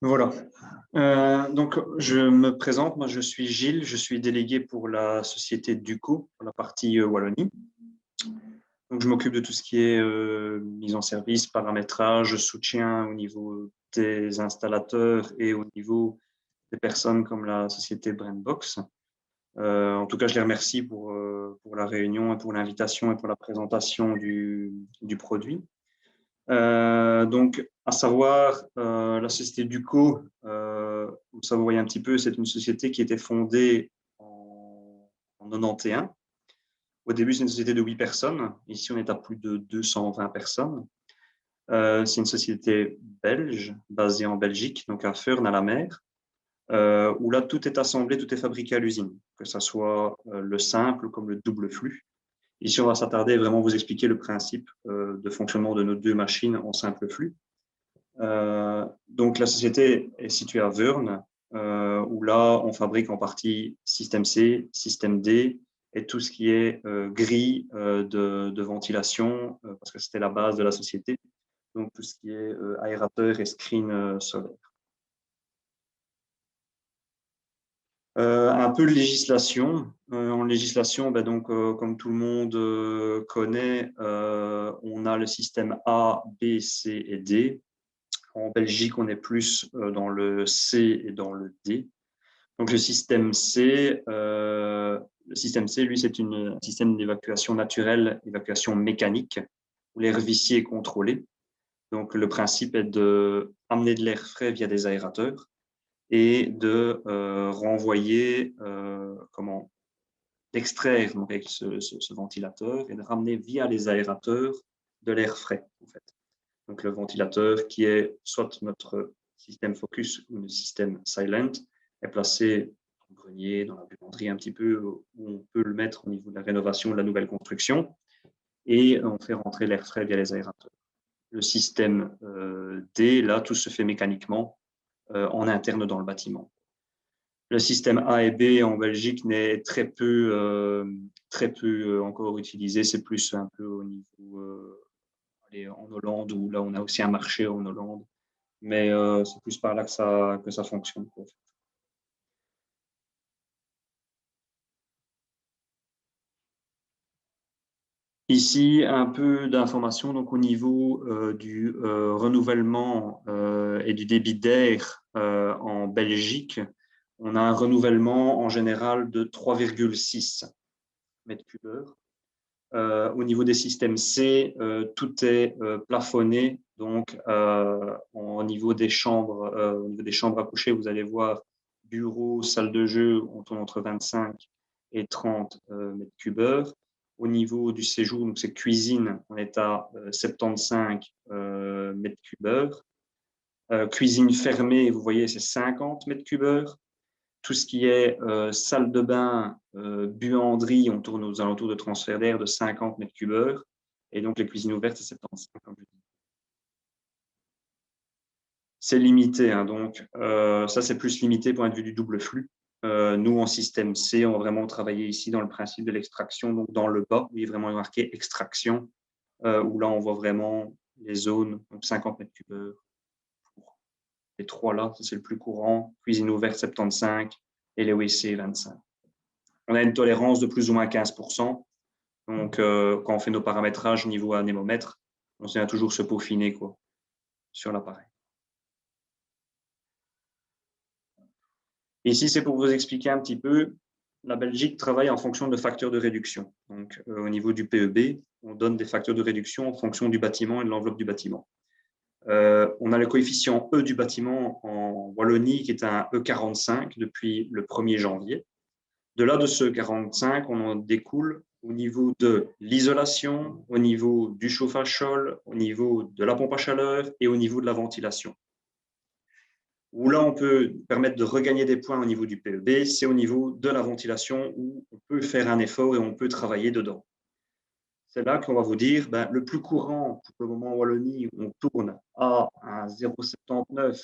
Voilà. Donc, je me présente. Moi, je suis Gilles. Je suis délégué pour la société Duco, pour la partie Wallonie. Donc, je m'occupe de tout ce qui est mise en service, paramétrage, soutien au niveau des installateurs et au niveau des personnes comme la société Brandbox. En tout cas, je les remercie pour la réunion et pour l'invitation et pour la présentation du produit. Donc, à savoir, la société Duco, vous savez un petit peu, c'est une société qui était fondée en 91. Au début, c'est une société de 8 personnes. Ici, on est à plus de 220 personnes. C'est une société belge, basée en Belgique, donc à Furnes, à la mer, où là, tout est assemblé, tout est fabriqué à l'usine, que ce soit le simple comme le double flux. Ici, on va s'attarder et vraiment vous expliquer le principe de fonctionnement de nos deux machines en simple flux. Donc, la société est située à Veurne, où là, on fabrique en partie système C, système D et tout ce qui est grille de ventilation, parce que c'était la base de la société. Donc, tout ce qui est aérateur et screen solaire. Un peu de législation. En législation, donc, comme tout le monde connaît, on a le système A, B, C et D. En Belgique, on est plus dans le C et dans le D. Donc, le système C, lui, c'est un système d'évacuation naturelle, évacuation mécanique, où l'air vicié est contrôlé. Donc, le principe est d'amener de l'air frais via des aérateurs et de renvoyer, d'extraire avec ce ventilateur et de ramener via les aérateurs de l'air frais, en fait. Donc, le ventilateur qui est soit notre système focus ou le système silent est placé dans le grenier, dans la buanderie un petit peu, où on peut le mettre au niveau de la rénovation, de la nouvelle construction, et on fait rentrer l'air frais via les aérateurs. Le système D, là, tout se fait mécaniquement en interne dans le bâtiment. Le système A et B en Belgique n'est très peu encore utilisé. C'est plus un peu au niveau en Hollande, où là, on a aussi un marché en Hollande. Mais c'est plus par là que ça fonctionne. Ici, un peu d'informations donc au niveau du renouvellement et du débit d'air en Belgique. On a un renouvellement en général de 3,6 mètres cubes heure. Au niveau des systèmes C, tout est plafonné. Donc, au niveau des chambres à coucher, vous allez voir bureau, salle de jeu, on tourne entre 25 et 30 mètres cubes heure. Au niveau du séjour, donc c'est cuisine, on est à 75 mètres cubes heure. Cuisine fermée, vous voyez, c'est 50 mètres cubes heure. Tout ce qui est salle de bain, buanderie, on tourne aux alentours de transfert d'air de 50 mètres cubes heure. Et donc, les cuisines ouvertes, c'est 75, comme je dis. C'est limité, hein, donc ça, c'est plus limité point de vue du double flux. Nous, en système C, on va vraiment travailler ici dans le principe de l'extraction, donc dans le bas, où il est vraiment marqué extraction, où là, on voit vraiment les zones, donc 50 mètres cubes heure. Les trois là, c'est le plus courant. Cuisine ouverte, 75 et les WC, 25. On a une tolérance de plus ou moins 15%. Donc, quand on fait nos paramétrages niveau anémomètre, on vient toujours se peaufiner quoi, sur l'appareil. Ici, c'est pour vous expliquer un petit peu. La Belgique travaille en fonction de facteurs de réduction. Donc, au niveau du PEB, on donne des facteurs de réduction en fonction du bâtiment et de l'enveloppe du bâtiment. On a le coefficient E du bâtiment en Wallonie qui est un E45 depuis le 1er janvier. De là, de ce 45, on en découle au niveau de l'isolation, au niveau du chauffage sol, au niveau de la pompe à chaleur et au niveau de la ventilation. Où là, on peut permettre de regagner des points au niveau du PEB, c'est au niveau de la ventilation où on peut faire un effort et on peut travailler dedans. C'est là qu'on va vous dire, le plus courant pour le moment en Wallonie, on tourne à un 0,79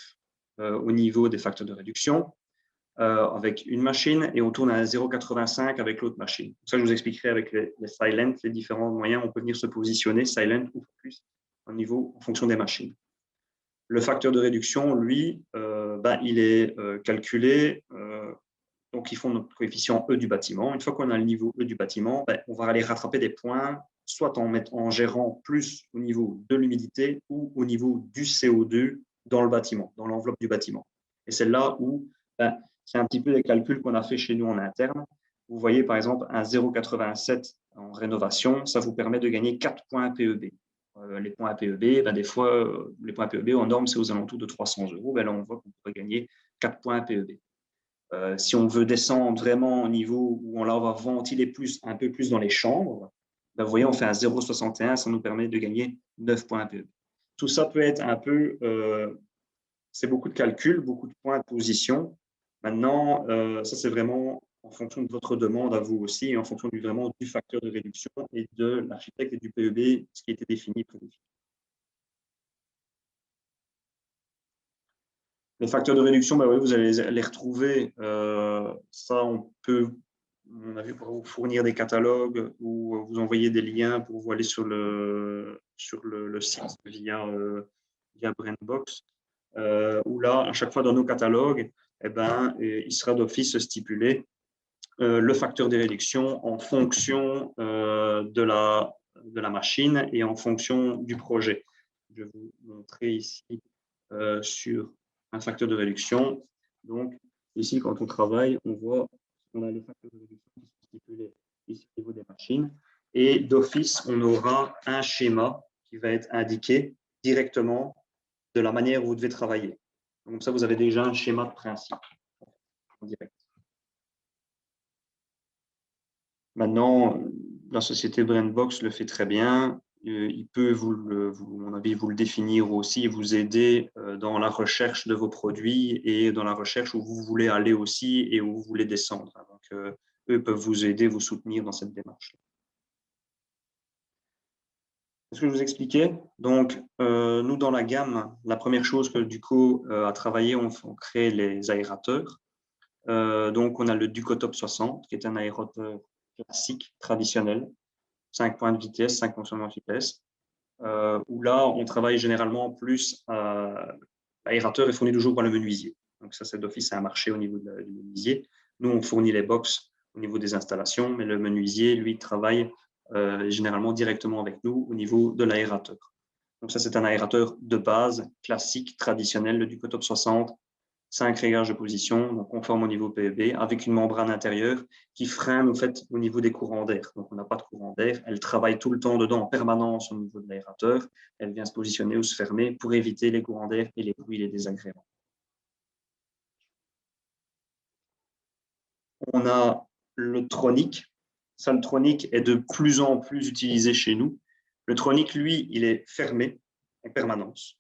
au niveau des facteurs de réduction. Avec une machine et on tourne à un 0,85 avec l'autre machine. Ça, je vous expliquerai avec les silent, les différents moyens, on peut venir se positionner silent ou focus en fonction des machines. Le facteur de réduction, lui, il est calculé. Donc, ils font notre coefficient E du bâtiment. Une fois qu'on a le niveau E du bâtiment, on va aller rattraper des points, soit en gérant plus au niveau de l'humidité ou au niveau du CO2 dans le bâtiment, dans l'enveloppe du bâtiment. Et c'est là où c'est un petit peu les calculs qu'on a fait chez nous en interne. Vous voyez, par exemple, un 0,87 en rénovation, ça vous permet de gagner 4 points PEB. Les points PEB, des fois, les points PEB en norme, c'est aux alentours de 300 €. Là, on voit qu'on pourrait gagner 4 points PEB. Si on veut descendre vraiment au niveau où on va ventiler un peu plus dans les chambres, vous voyez, on fait un 0,61, ça nous permet de gagner 9 points PEB. Tout ça peut être un peu, c'est beaucoup de calculs, beaucoup de points de position. Maintenant, ça c'est vraiment en fonction de votre demande à vous aussi et en fonction vraiment du facteur de réduction et de l'architecte et du PEB, ce qui a été défini, prédéfini. Les facteurs de réduction, oui, vous allez les retrouver. Ça, on a vu, pour vous fournir des catalogues ou vous envoyer des liens pour vous aller sur le site via Brandbox. Où là, à chaque fois dans nos catalogues, il sera d'office stipulé le facteur de réduction en fonction de la machine et en fonction du projet. Je vais vous montrer ici sur un facteur de réduction. Donc, ici, quand on travaille, on voit qu'on a les facteurs de réduction qui sont stipulés ici au niveau des machines. Et d'office, on aura un schéma qui va être indiqué directement de la manière où vous devez travailler. Donc, comme ça, vous avez déjà un schéma de principe en direct. Maintenant, la société Brandbox le fait très bien. Il peut, à mon avis, vous le définir aussi et vous aider dans la recherche de vos produits et dans la recherche où vous voulez aller aussi et où vous voulez descendre. Donc, eux peuvent vous aider, vous soutenir dans cette démarche. Ce que je vous expliquais, donc, nous, dans la gamme, la première chose que Duco a travaillé, on crée les aérateurs. Donc, on a le Ducotop 60, qui est un aérateur classique, traditionnel, 5 points de vitesse, 5 fonctionnements de vitesse, où là, on travaille généralement plus l'aérateur est fourni toujours par le menuisier. Donc ça, c'est d'office un marché au niveau du menuisier. Nous, on fournit les box au niveau des installations, mais le menuisier, lui, travaille généralement directement avec nous au niveau de l'aérateur. Donc ça, c'est un aérateur de base, classique, traditionnel, le Ducotop 60, 5 réglages de position, donc conforme au niveau PEB, avec une membrane intérieure qui freine au fait au niveau des courants d'air. Donc on n'a pas de courant d'air, elle travaille tout le temps dedans en permanence au niveau de l'aérateur, elle vient se positionner ou se fermer pour éviter les courants d'air et les bruits et les désagréments. On a le tronic. Ça, le tronic est de plus en plus utilisé chez nous. Le tronic, lui, il est fermé en permanence.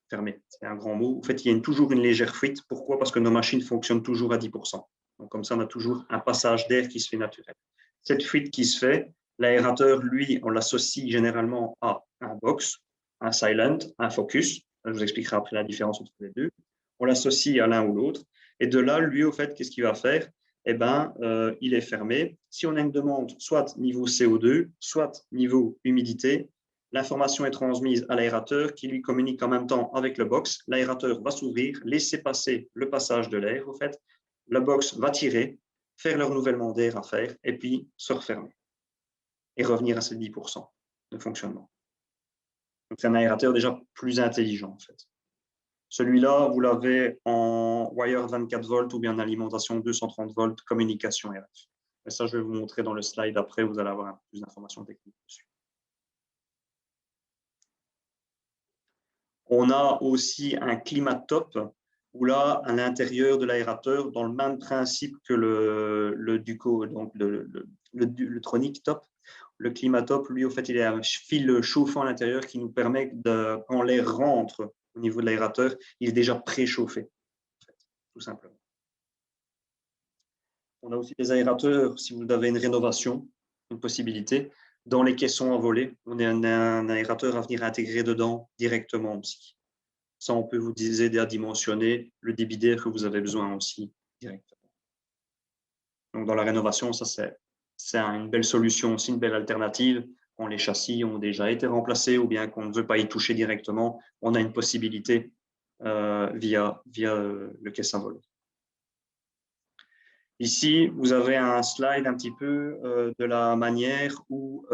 Fermé, c'est un grand mot. En fait, il y a toujours une légère fuite. Pourquoi? Parce que nos machines fonctionnent toujours à 10%. Donc, comme ça, on a toujours un passage d'air qui se fait naturel. Cette fuite qui se fait, l'aérateur, lui, on l'associe généralement à un box, un silent, un focus. Je vous expliquerai après la différence entre les deux. On l'associe à l'un ou l'autre. Et de là, lui, au fait, qu'est-ce qu'il va faire? Il est fermé. Si on a une demande, soit niveau CO2, soit niveau humidité, l'information est transmise à l'aérateur qui lui communique en même temps avec le box. L'aérateur va s'ouvrir, laisser passer le passage de l'air, au fait. Le box va tirer, faire le renouvellement d'air à faire et puis se refermer et revenir à ces 10% de fonctionnement. Donc, c'est un aérateur déjà plus intelligent, en fait. Celui-là, vous l'avez en wire 24 volts ou bien en alimentation 230 volts, communication RF. Et ça, je vais vous montrer dans le slide après, vous allez avoir un peu plus d'informations techniques dessus. On a aussi un climatop où là, à l'intérieur de l'aérateur, dans le même principe que le Duco, donc le Tronic Top, le climatop, lui, au fait, il a un fil chauffant à l'intérieur qui nous permet, quand l'air rentre au niveau de l'aérateur, il est déjà préchauffé, en fait, tout simplement. On a aussi des aérateurs, si vous avez une rénovation, une possibilité. Dans les caissons à voler, on a un aérateur à venir intégrer dedans directement aussi. Ça, on peut vous aider à dimensionner le débit d'air que vous avez besoin aussi directement. Donc, dans la rénovation, ça, c'est une belle solution aussi, une belle alternative. Quand les châssis ont déjà été remplacés ou bien qu'on ne veut pas y toucher directement, on a une possibilité via le caisse à vol. Ici, vous avez un slide un petit peu de la manière où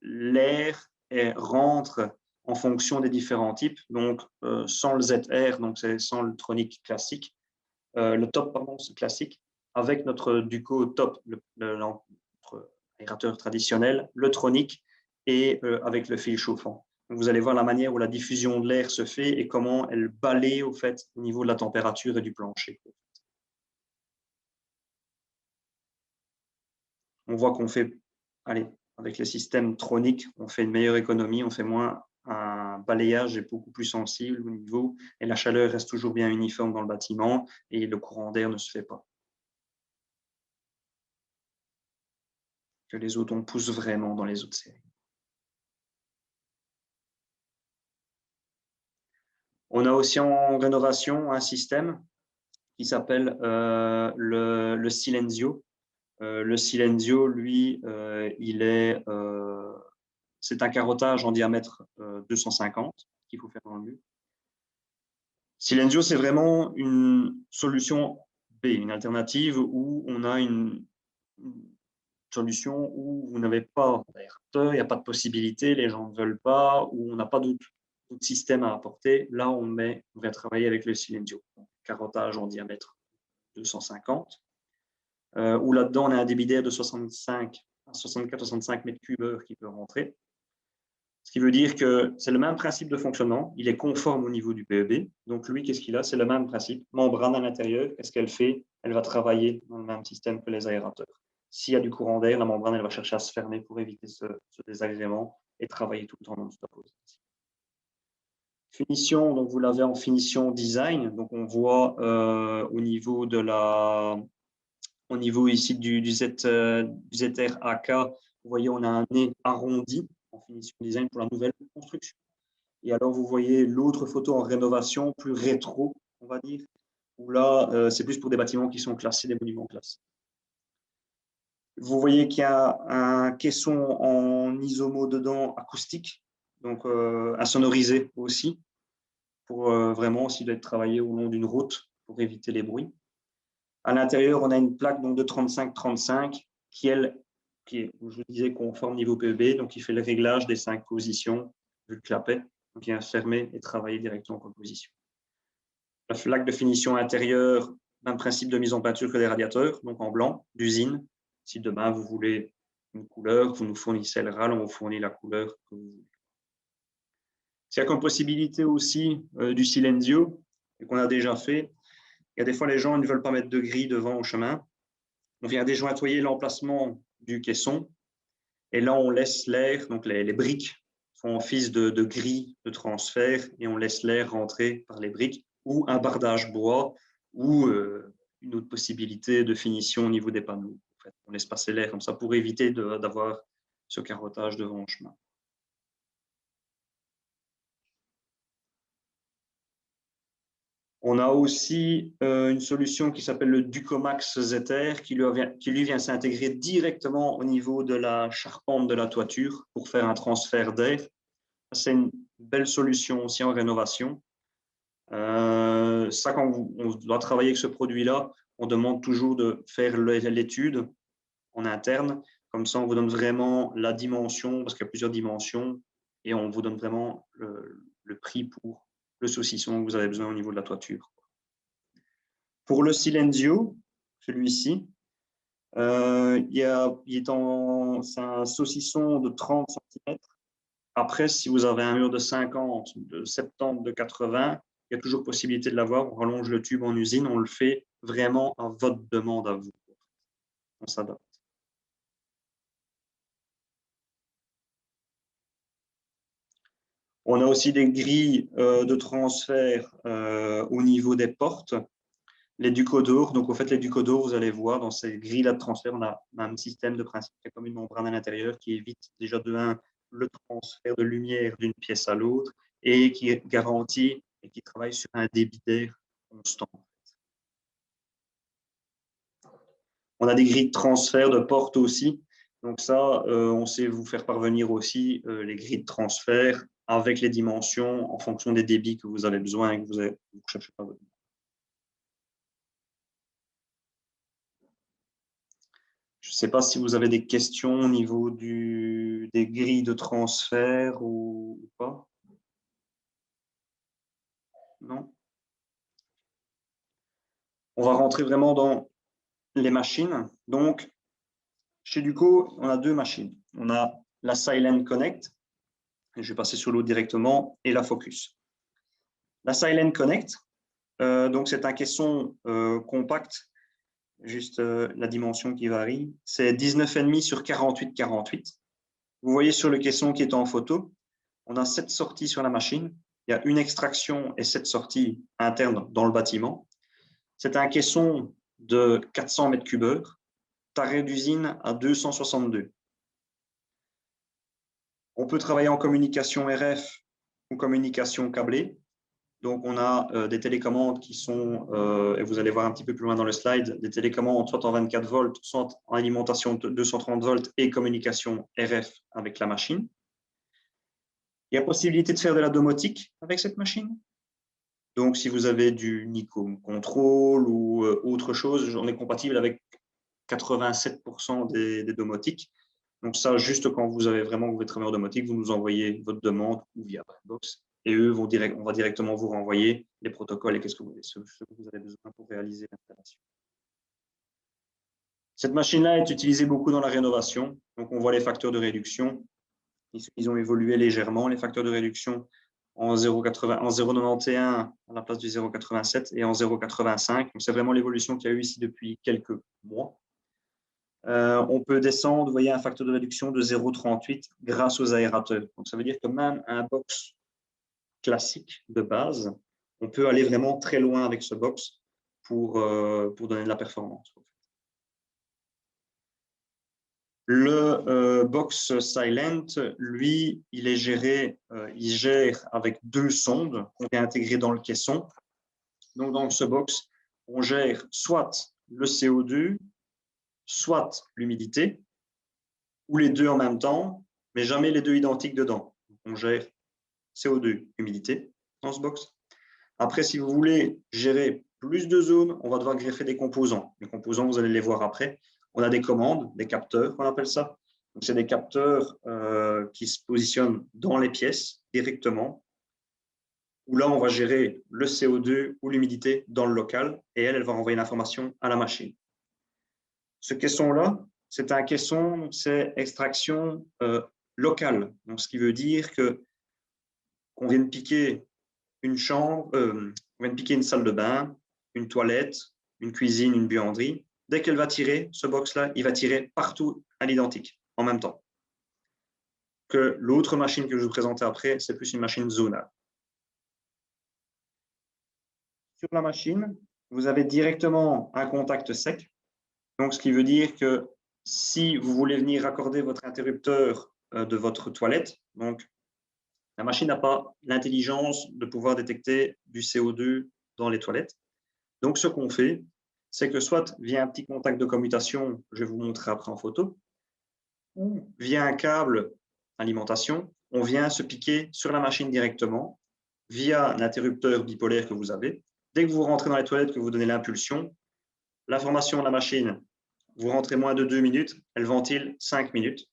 l'air rentre en fonction des différents types. Donc, sans le ZR, donc c'est sans le tronic classique, le top, pardon, c'est classique, avec notre Duco top, notre aérateur traditionnel, le tronic et avec le fil chauffant. Donc, vous allez voir la manière où la diffusion de l'air se fait et comment elle balaie au fait au niveau de la température et du plancher. On voit qu'on fait, allez, avec les systèmes troniques, on fait une meilleure économie, on fait moins, un balayage est beaucoup plus sensible au niveau et la chaleur reste toujours bien uniforme dans le bâtiment et le courant d'air ne se fait pas. Que les autres, on pousse vraiment dans les autres séries. On a aussi en rénovation un système qui s'appelle le Silenzio. Le Silenzio, lui, c'est un carottage en diamètre 250 qu'il faut faire dans le mur. Silenzio, c'est vraiment une solution B, une alternative où on a une solution où vous n'avez pas d'aérateur, il n'y a pas de possibilité, les gens ne veulent pas, où on n'a pas d'autre système à apporter. Là, on vient travailler avec le Silenzio, carottage en diamètre 250, où là-dedans, on a un débit d'air de 64-65 mètres cubes heure qui peut rentrer. Ce qui veut dire que c'est le même principe de fonctionnement, il est conforme au niveau du PEB. Donc lui, qu'est-ce qu'il a? C'est le même principe. Membrane à l'intérieur, qu'est-ce qu'elle fait? Elle va travailler dans le même système que les aérateurs. S'il y a du courant d'air, la membrane, elle va chercher à se fermer pour éviter ce désagrément et travailler tout le temps non-stop. Finition, donc vous l'avez en finition design. Donc on voit au niveau ici du ZR AK, vous voyez, on a un nez arrondi en finition design pour la nouvelle construction. Et alors, vous voyez l'autre photo en rénovation, plus rétro, on va dire, où là, c'est plus pour des bâtiments qui sont classés, des monuments classés. Vous voyez qu'il y a un caisson en isomo dedans, acoustique, donc insonorisé aussi, pour vraiment, s'il doit être travaillé au long d'une route, pour éviter les bruits. À l'intérieur, on a une plaque donc, de 35-35 qui est, je disais, conforme niveau PEB, donc il fait le réglage des 5 positions vu le clapet, donc il vient fermer et travailler directement en composition. La plaque de finition intérieure, même principe de mise en peinture que des radiateurs, donc en blanc, d'usine. Si demain vous voulez une couleur, vous nous fournissez le RAL, on vous fournit la couleur que vous voulez. S'il y a comme possibilité aussi du Silenzio, et qu'on a déjà fait, il y a des fois les gens ne veulent pas mettre de grille devant au chemin. On vient déjointoyer l'emplacement du caisson et là on laisse l'air, donc les briques font office de grille de transfert et on laisse l'air rentrer par les briques ou un bardage bois ou une autre possibilité de finition au niveau des panneaux. En fait, on laisse passer l'air comme ça pour éviter d'avoir ce carottage devant le chemin. On a aussi une solution qui s'appelle le Ducomax ZR qui lui vient s'intégrer directement au niveau de la charpente de la toiture pour faire un transfert d'air. C'est une belle solution aussi en rénovation. Ça, quand on doit travailler avec ce produit-là, on demande toujours de faire l'étude en interne. Comme ça, on vous donne vraiment la dimension, parce qu'il y a plusieurs dimensions, et on vous donne vraiment le prix pour le saucisson que vous avez besoin au niveau de la toiture. Pour le Silenzio, celui-ci, c'est un saucisson de 30 cm. Après, si vous avez un mur de 50, de 70, de 80, il y a toujours possibilité de l'avoir. On rallonge le tube en usine, on le fait vraiment à votre demande à vous. On s'adapte. On a aussi des grilles de transfert au niveau des portes. Les Ducodor, donc au fait les Ducodor, vous allez voir dans ces grilles-là de transfert, on a un système de principe qui est comme une membrane à l'intérieur qui évite déjà de 1 le transfert de lumière d'une pièce à l'autre et qui garantit et qui travaille sur un débit d'air constant. On a des grilles de transfert de porte aussi. Donc ça, on sait vous faire parvenir aussi les grilles de transfert avec les dimensions en fonction des débits que vous avez besoin et que vous cherchez pas votre. Je ne sais pas si vous avez des questions au niveau des grilles de transfert ou pas. Non. On va rentrer vraiment dans les machines. Donc, chez Duco, on a deux machines. On a la Silent Connect, et je vais passer sur l'autre directement, et la Focus. La Silent Connect, donc c'est un caisson compact, juste la dimension qui varie. C'est 19,5 sur 48,48. Vous voyez sur le caisson qui est en photo, on a 7 sorties sur la machine. Il y a une extraction et 7 sorties internes dans le bâtiment. C'est un caisson de 400 mètres cubes heure, taré d'usine à 262. On peut travailler en communication RF ou communication câblée. Donc, on a des télécommandes qui sont, et vous allez voir un petit peu plus loin dans le slide, des télécommandes soit en 24 volts, soit en alimentation 230 volts et communication RF avec la machine. Il y a possibilité de faire de la domotique avec cette machine. Donc, si vous avez du Nicom Control ou autre chose, on est compatible avec 87% des domotiques. Donc, ça, juste quand vous avez vraiment votre travailleur domotique, vous nous envoyez votre demande ou via Brainbox. Et eux, on va directement vous renvoyer les protocoles et ce que vous avez besoin pour réaliser l'installation. Cette machine-là est utilisée beaucoup dans la rénovation. Donc, on voit les facteurs de réduction. Ils ont évolué légèrement, les facteurs de réduction en 0,91 à la place du 0,87 et en 0,85. Donc, c'est vraiment l'évolution qu'il y a eu ici depuis quelques mois. On peut descendre, vous voyez, un facteur de réduction de 0,38 grâce aux aérateurs. Donc, ça veut dire que même un box classique de base, on peut aller vraiment très loin avec ce box pour donner de la performance. Le box Silent, lui, il gère avec 2 sondes qu'on vient intégrer dans le caisson. Donc, dans ce box, on gère soit le CO2, soit l'humidité, ou les deux en même temps, mais jamais les deux identiques dedans. On gère CO2, humidité dans ce box. Après, si vous voulez gérer plus de zones, on va devoir greffer des composants. Les composants, vous allez les voir après. On a des commandes, des capteurs, on appelle ça. Donc, c'est des capteurs qui se positionnent dans les pièces directement, où là, on va gérer le CO2 ou l'humidité dans le local, et elle va envoyer l'information à la machine. Ce caisson-là, c'est un caisson, c'est extraction locale. Donc, ce qui veut dire qu'on vient de piquer une chambre, on vient de piquer une salle de bain, une toilette, une cuisine, une buanderie. Dès qu'elle va tirer, ce box-là, il va tirer partout à l'identique, en même temps. Que l'autre machine que je vous présentais après, c'est plus une machine zonale. Sur la machine, vous avez directement un contact sec. Donc, ce qui veut dire que si vous voulez venir raccorder votre interrupteur de votre toilette, donc la machine n'a pas l'intelligence de pouvoir détecter du CO2 dans les toilettes. Donc, ce qu'on fait, c'est que soit via un petit contact de commutation, je vais vous montrer après en photo, ou via un câble alimentation, on vient se piquer sur la machine directement via l'interrupteur bipolaire que vous avez. Dès que vous rentrez dans les toilettes, que vous donnez l'impulsion, l'information de la machine, vous rentrez moins de 2 minutes, elle ventile 5 minutes.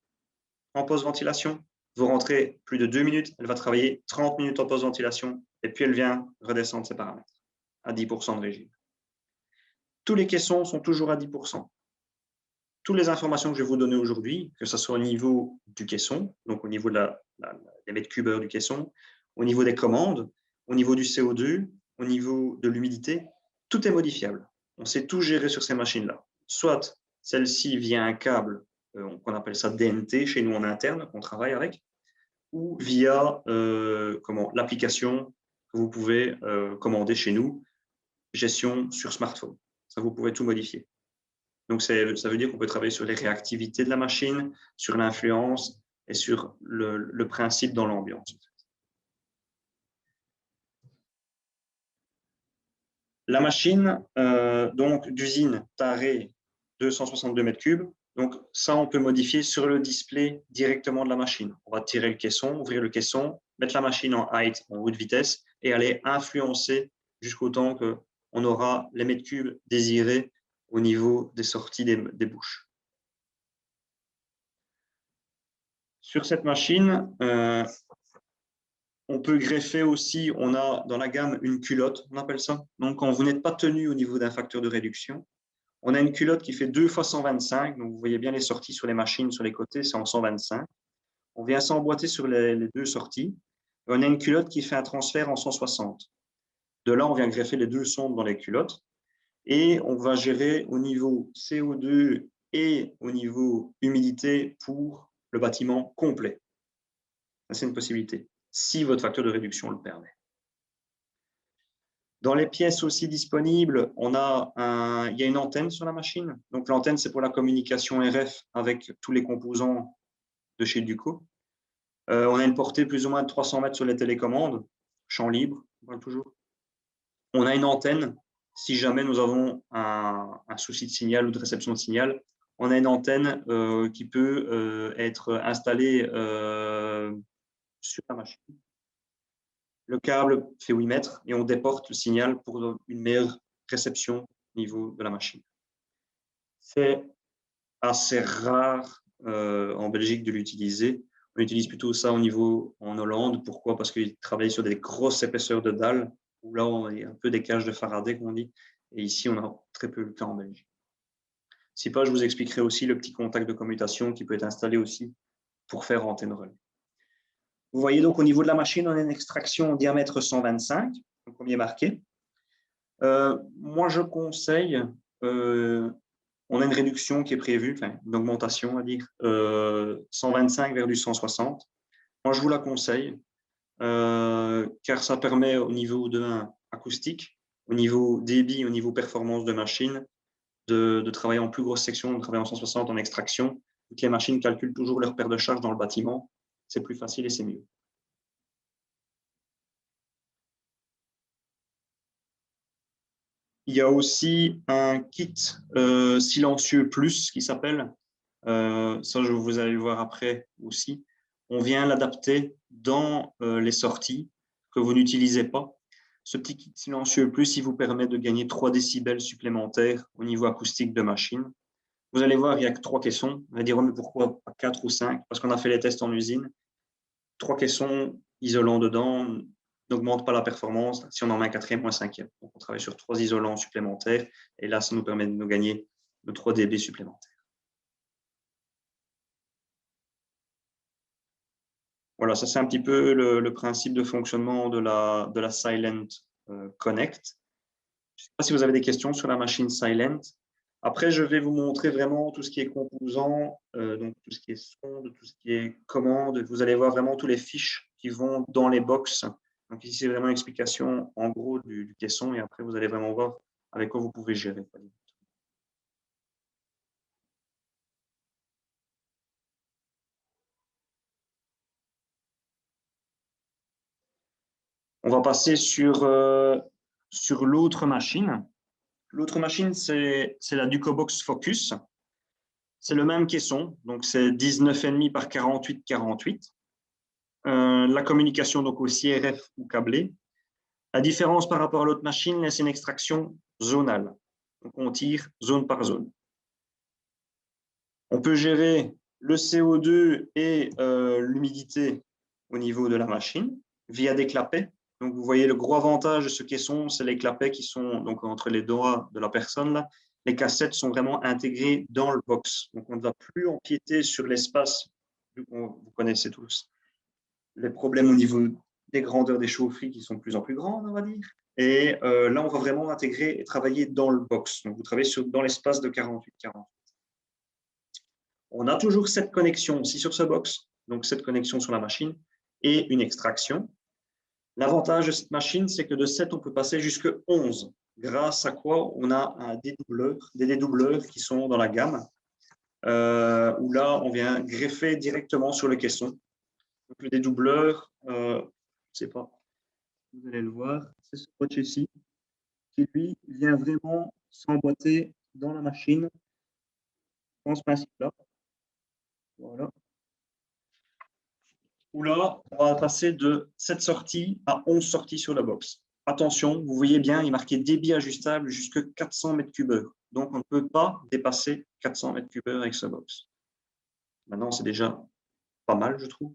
En post-ventilation, vous rentrez plus de 2 minutes, elle va travailler 30 minutes en post-ventilation et puis elle vient redescendre ses paramètres à 10% de régime. Tous les caissons sont toujours à 10%. Toutes les informations que je vais vous donner aujourd'hui, que ce soit au niveau du caisson, donc au niveau des mètres cubes heure du caisson, au niveau des commandes, au niveau du CO2, au niveau de l'humidité, tout est modifiable. On sait tout gérer sur ces machines-là. Soit celle-ci via un câble, qu'on appelle ça DNT chez nous en interne, qu'on travaille avec, ou via l'application que vous pouvez commander chez nous, gestion sur smartphone. Ça, vous pouvez tout modifier. Donc, ça veut dire qu'on peut travailler sur les réactivités de la machine, sur l'influence et sur le principe dans l'ambiance. La machine donc d'usine tarée 262 mètres cubes. Donc, ça, on peut modifier sur le display directement de la machine. On va tirer le caisson, ouvrir le caisson. mettre la machine en height, en haute vitesse, et aller influencer jusqu'au temps qu'on aura les mètres cubes désirés au niveau des sorties des bouches. Sur cette machine, on peut greffer aussi, on a dans la gamme une culotte, on appelle ça. Donc, quand vous n'êtes pas tenu au niveau d'un facteur de réduction, on a une culotte qui fait 2 fois 125. Donc, vous voyez bien les sorties sur les machines, sur les côtés, c'est en 125. On vient s'emboîter sur les deux sorties. Et on a une culotte qui fait un transfert en 160. De là, on vient greffer les deux sondes dans les culottes. Et on va gérer au niveau CO2 et au niveau humidité pour le bâtiment complet. Ça, c'est une possibilité, si votre facteur de réduction le permet. Dans les pièces aussi disponibles, il y a une antenne sur la machine. Donc, l'antenne, c'est pour la communication RF avec tous les composants de chez Duco. On a une portée plus ou moins de 300 mètres sur les télécommandes, champ libre, voilà, toujours. On a une antenne, si jamais nous avons un souci de signal ou de réception de signal, on a une antenne qui peut être installée sur la machine. Le câble fait 8 mètres et on déporte le signal pour une meilleure réception au niveau de la machine. C'est assez rare en Belgique de l'utiliser. On utilise plutôt ça en Hollande. Pourquoi? Parce qu'ils travaillent sur des grosses épaisseurs de dalles, où là, on a un peu des cages de Faraday, qu'on dit. Et ici, on a très peu le cas en Belgique. Si pas, je vous expliquerai aussi le petit contact de commutation qui peut être installé aussi pour faire antenne relais. Vous voyez donc au niveau de la machine, on a une extraction au diamètre 125, donc comme il est marqué. Moi, je conseille, on a une réduction qui est prévue, enfin, une augmentation, on va dire, 125 vers du 160. Moi, je vous la conseille, car ça permet au niveau de acoustique, au niveau débit, au niveau performance de machine, de travailler en plus grosse section, de travailler en 160 en extraction. Toutes les machines calculent toujours leur paire de charge dans le bâtiment. C'est plus facile et c'est mieux. Il y a aussi un kit silencieux plus qui s'appelle. Ça, vous allez le voir après aussi. On vient l'adapter dans les sorties que vous n'utilisez pas. Ce petit kit silencieux plus, il vous permet de gagner 3 décibels supplémentaires au niveau acoustique de machine. Vous allez voir, il n'y a que 3 caissons. On va dire, mais pourquoi pas 4 ou 5? Parce qu'on a fait les tests en usine. 3 caissons isolants dedans n'augmente pas la performance si on en met un 4e ou un 5e. Donc, on travaille sur 3 isolants supplémentaires et là, ça nous permet de nous gagner de 3 dB supplémentaires. Voilà, ça c'est un petit peu le principe de fonctionnement de la Silent Connect. Je ne sais pas si vous avez des questions sur la machine Silent. Après, je vais vous montrer vraiment tout ce qui est composant, donc tout ce qui est sonde, tout ce qui est commande. Vous allez voir vraiment tous les fiches qui vont dans les box. Donc ici, c'est vraiment une explication en gros du caisson et après, vous allez vraiment voir avec quoi vous pouvez gérer. On va passer sur l'autre machine. L'autre machine, c'est la Ducobox Focus. C'est le même caisson, donc c'est 19,5 par 48. La communication donc aussi RF ou câblé. La différence par rapport à l'autre machine, c'est une extraction zonale. Donc on tire zone par zone. On peut gérer le CO2 et l'humidité au niveau de la machine via des clapets. Donc vous voyez le gros avantage de ce caisson, c'est les clapets qui sont donc entre les doigts de la personne là. Les cassettes sont vraiment intégrées dans le box. Donc on ne va plus empiéter sur l'espace. Vous connaissez tous les problèmes au niveau des grandeurs des chaufferies qui sont de plus en plus grandes, on va dire. Et là, on va vraiment intégrer et travailler dans le box. Donc, vous travaillez dans l'espace de 48-48. On a toujours cette connexion aussi sur ce box, donc cette connexion sur la machine et une extraction. L'avantage de cette machine, c'est que de 7, on peut passer jusqu'à 11, grâce à quoi on a des dédoubleurs qui sont dans la gamme, où là, on vient greffer directement sur le caisson. Donc, le dédoubleur, je ne sais pas, vous allez le voir, c'est ce watch ici, qui lui vient vraiment s'emboîter dans la machine dans ce principe-là. Voilà. où là, on va passer de 7 sorties à 11 sorties sur la box. Attention, vous voyez bien, il est marqué débit ajustable jusqu'à 400 m3. Donc, on ne peut pas dépasser 400 m3 avec ce box. Maintenant, c'est déjà pas mal, je trouve.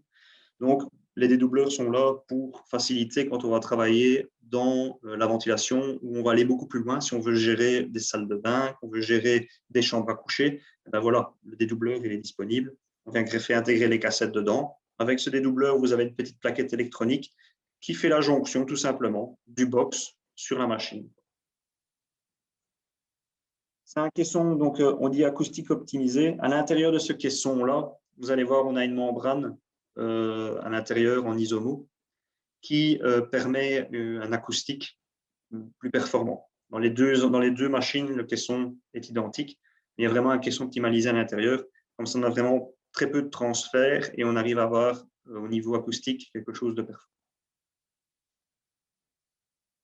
Donc, les dédoubleurs sont là pour faciliter quand on va travailler dans la ventilation, où on va aller beaucoup plus loin. Si on veut gérer des salles de bain, qu'on veut gérer des chambres à coucher, ben voilà, le dédoubleur il est disponible. On vient greffer, intégrer les cassettes dedans. Avec ce dédoubleur, vous avez une petite plaquette électronique qui fait la jonction, tout simplement, du box sur la machine. C'est un caisson, donc on dit acoustique optimisé. À l'intérieur de ce caisson-là, vous allez voir, on a une membrane à l'intérieur en isomo qui permet un acoustique plus performant. Dans les deux machines, le caisson est identique. Il y a vraiment un caisson optimalisé à l'intérieur. Comme ça, on a vraiment très peu de transfert et on arrive à avoir au niveau acoustique quelque chose de performant.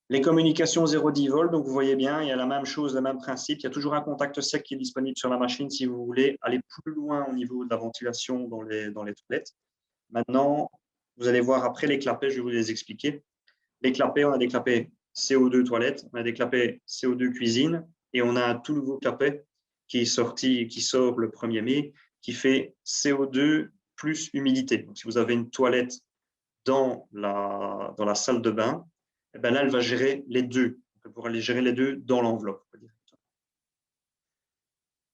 Les communications 0,10 volts, donc vous voyez bien, il y a la même chose, le même principe. Il y a toujours un contact sec qui est disponible sur la machine si vous voulez aller plus loin au niveau de la ventilation dans les toilettes. Maintenant, vous allez voir après les clapets, je vais vous les expliquer. Les clapets, on a des clapets CO2 toilettes, on a des clapets CO2 cuisine et on a un tout nouveau clapet qui sort le 1er mai, qui fait CO2 plus humidité. Donc, si vous avez une toilette dans la salle de bain, eh bien là, elle va gérer les deux. Elle pourra les gérer les deux dans l'enveloppe.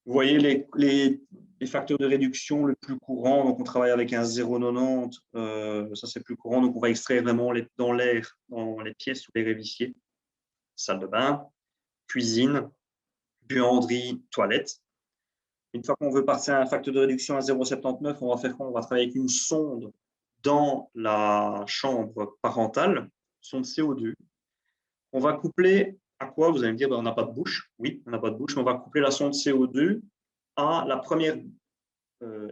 Vous voyez les facteurs de réduction le plus courant. Donc, on travaille avec un 0,90. Ça, c'est plus courant. Donc, on va extraire vraiment dans l'air, dans les pièces ou les révissiers. Salle de bain, cuisine, buanderie, toilette. Une fois qu'on veut passer à un facteur de réduction à 0,79, on va faire quoi? On va travailler avec une sonde dans la chambre parentale, sonde CO2. On va coupler à quoi? Vous allez me dire, ben, on n'a pas de bouche. Oui, on n'a pas de bouche, mais on va coupler la sonde CO2 à la première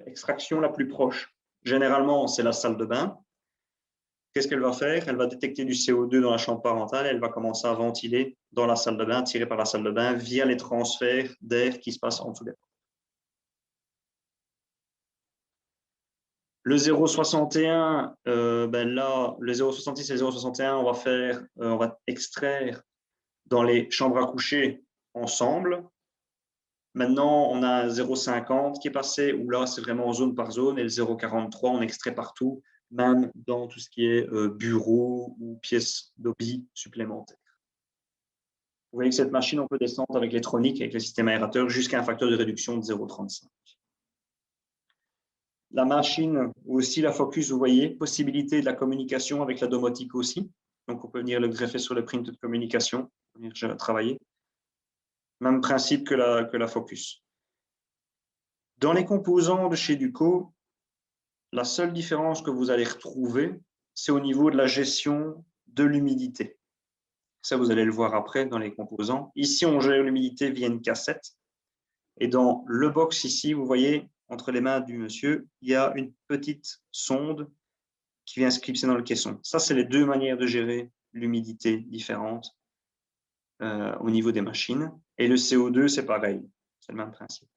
extraction la plus proche. Généralement, c'est la salle de bain. Qu'est-ce qu'elle va faire? Elle va détecter du CO2 dans la chambre parentale et elle va commencer à ventiler dans la salle de bain, tirée par la salle de bain via les transferts d'air qui se passent en dessous des portes. Le 0,61, ben là, le 0,66 et le 0,61, on va extraire dans les chambres à coucher ensemble. Maintenant, on a un 0,50 qui est passé, où là, c'est vraiment zone par zone, et le 0,43, on extrait partout, même dans tout ce qui est bureau ou pièces d'hobby supplémentaires. Vous voyez que cette machine, on peut descendre avec l'électronique, avec le système aérateur, jusqu'à un facteur de réduction de 0,35. La machine, aussi la Focus, vous voyez, possibilité de la communication avec la domotique aussi. Donc, on peut venir le greffer sur le print de communication, venir travailler. Même principe que la Focus. Dans les composants de chez Duco, la seule différence que vous allez retrouver, c'est au niveau de la gestion de l'humidité. Ça, vous allez le voir après dans les composants. Ici, on gère l'humidité via une cassette. Et dans le box ici, vous voyez, entre les mains du monsieur, il y a une petite sonde qui vient se clipser dans le caisson. Ça, c'est les deux manières de gérer l'humidité différentes au niveau des machines. Et le CO2, c'est pareil. C'est le même principe.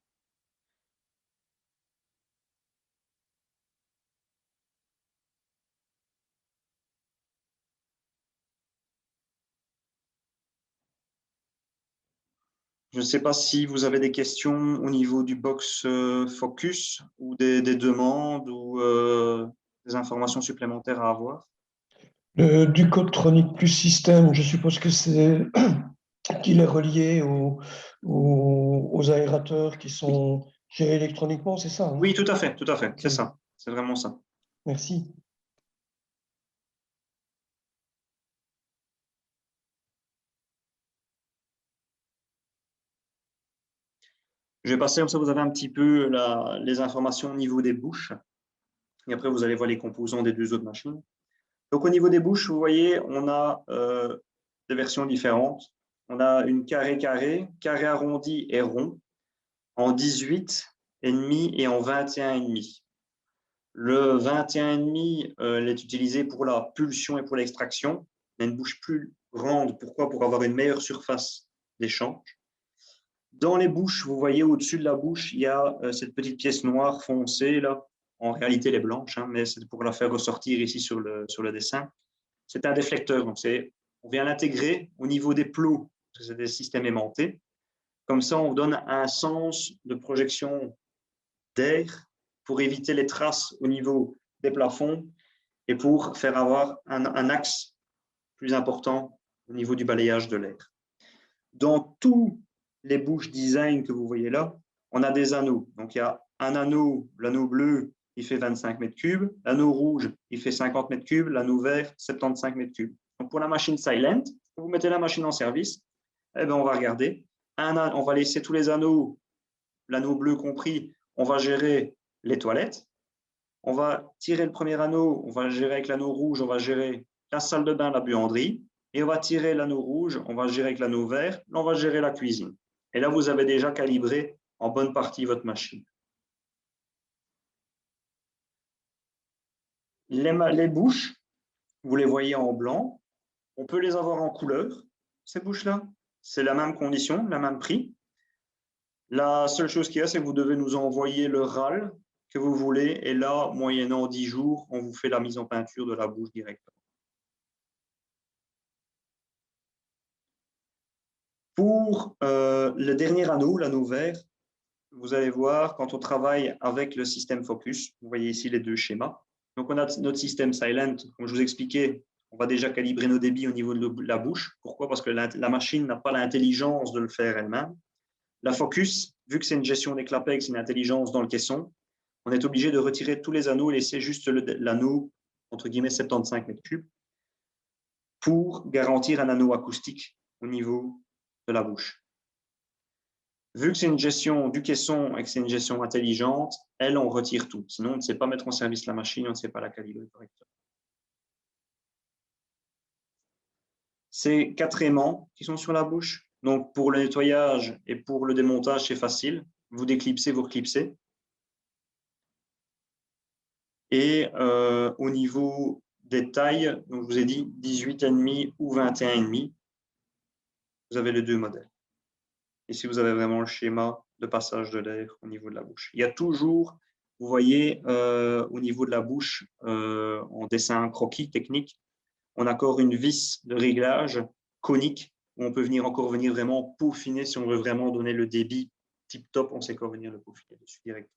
Je ne sais pas si vous avez des questions au niveau du box Focus ou des demandes ou des informations supplémentaires à avoir. Du Codetronic Plus Système, je suppose que c'est qu'il est relié aux aérateurs qui sont gérés électroniquement, c'est ça, hein? Oui, tout à fait, c'est Okay. ça, c'est vraiment ça. Merci. Je vais passer comme ça, vous avez un petit peu les informations au niveau des bouches. Et après, vous allez voir les composants des deux autres machines. Donc, au niveau des bouches, vous voyez, on a des versions différentes. On a une carré arrondi et rond, en 18,5 et en 21,5. Le 21,5 est utilisé pour la pulsion et pour l'extraction. Il y a une bouche plus grande. Pourquoi? Pour avoir une meilleure surface d'échange. Dans les bouches, vous voyez au-dessus de la bouche, il y a cette petite pièce noire foncée là, En réalité, elle est blanche, hein, mais c'est pour la faire ressortir ici sur le dessin. C'est un déflecteur. Donc, on vient l'intégrer au niveau des plots, parce que c'est des systèmes aimantés. Comme ça, on donne un sens de projection d'air pour éviter les traces au niveau des plafonds et pour faire avoir un axe plus important au niveau du balayage de l'air. Dans tous les bouches design que vous voyez là, on a des anneaux. Donc, il y a un anneau, l'anneau bleu, il fait 25 mètres cubes. L'anneau rouge, il fait 50 mètres cubes. L'anneau vert, 75 mètres cubes. Donc, pour la machine silent, vous mettez la machine en service, eh bien, on va regarder. On va laisser tous les anneaux, l'anneau bleu compris, on va gérer les toilettes. On va tirer le premier anneau, on va gérer avec l'anneau rouge, on va gérer la salle de bain, la buanderie. Et on va tirer l'anneau rouge, on va gérer avec l'anneau vert, on va gérer la cuisine. Et là, vous avez déjà calibré en bonne partie votre machine. Les bouches, vous les voyez en blanc. On peut les avoir en couleur, ces bouches-là. C'est la même condition, le même prix. La seule chose qu'il y a, c'est que vous devez nous envoyer le RAL que vous voulez. Et là, moyennant 10 jours, on vous fait la mise en peinture de la bouche directement. Pour le dernier anneau, l'anneau vert, vous allez voir, quand on travaille avec le système Focus, vous voyez ici les deux schémas. Donc, on a notre système Silent, comme je vous expliquais, on va déjà calibrer nos débits au niveau de la bouche. Pourquoi? Parce que la machine n'a pas l'intelligence de le faire elle-même. La Focus, vu que c'est une gestion des clapex, c'est une intelligence dans le caisson, on est obligé de retirer tous les anneaux et laisser juste l'anneau, entre guillemets, 75 mètres cubes, pour garantir un anneau acoustique au niveau de la bouche. Vu que c'est une gestion du caisson et que c'est une gestion intelligente, elle, on retire tout. Sinon, on ne sait pas mettre en service la machine, on ne sait pas la calibrer correctement. C'est 4 aimants qui sont sur la bouche. Donc, pour le nettoyage et pour le démontage, c'est facile. Vous déclipsez, vous reclipsez. Et au niveau des tailles, donc je vous ai dit 18,5 ou 21,5. Vous avez les deux modèles. Ici, vous avez vraiment le schéma de passage de l'air au niveau de la bouche. Il y a toujours, vous voyez, au niveau de la bouche, en dessin croquis technique, on a encore une vis de réglage conique où on peut encore venir vraiment peaufiner si on veut vraiment donner le débit tip top, on sait encore venir le peaufiner dessus directement.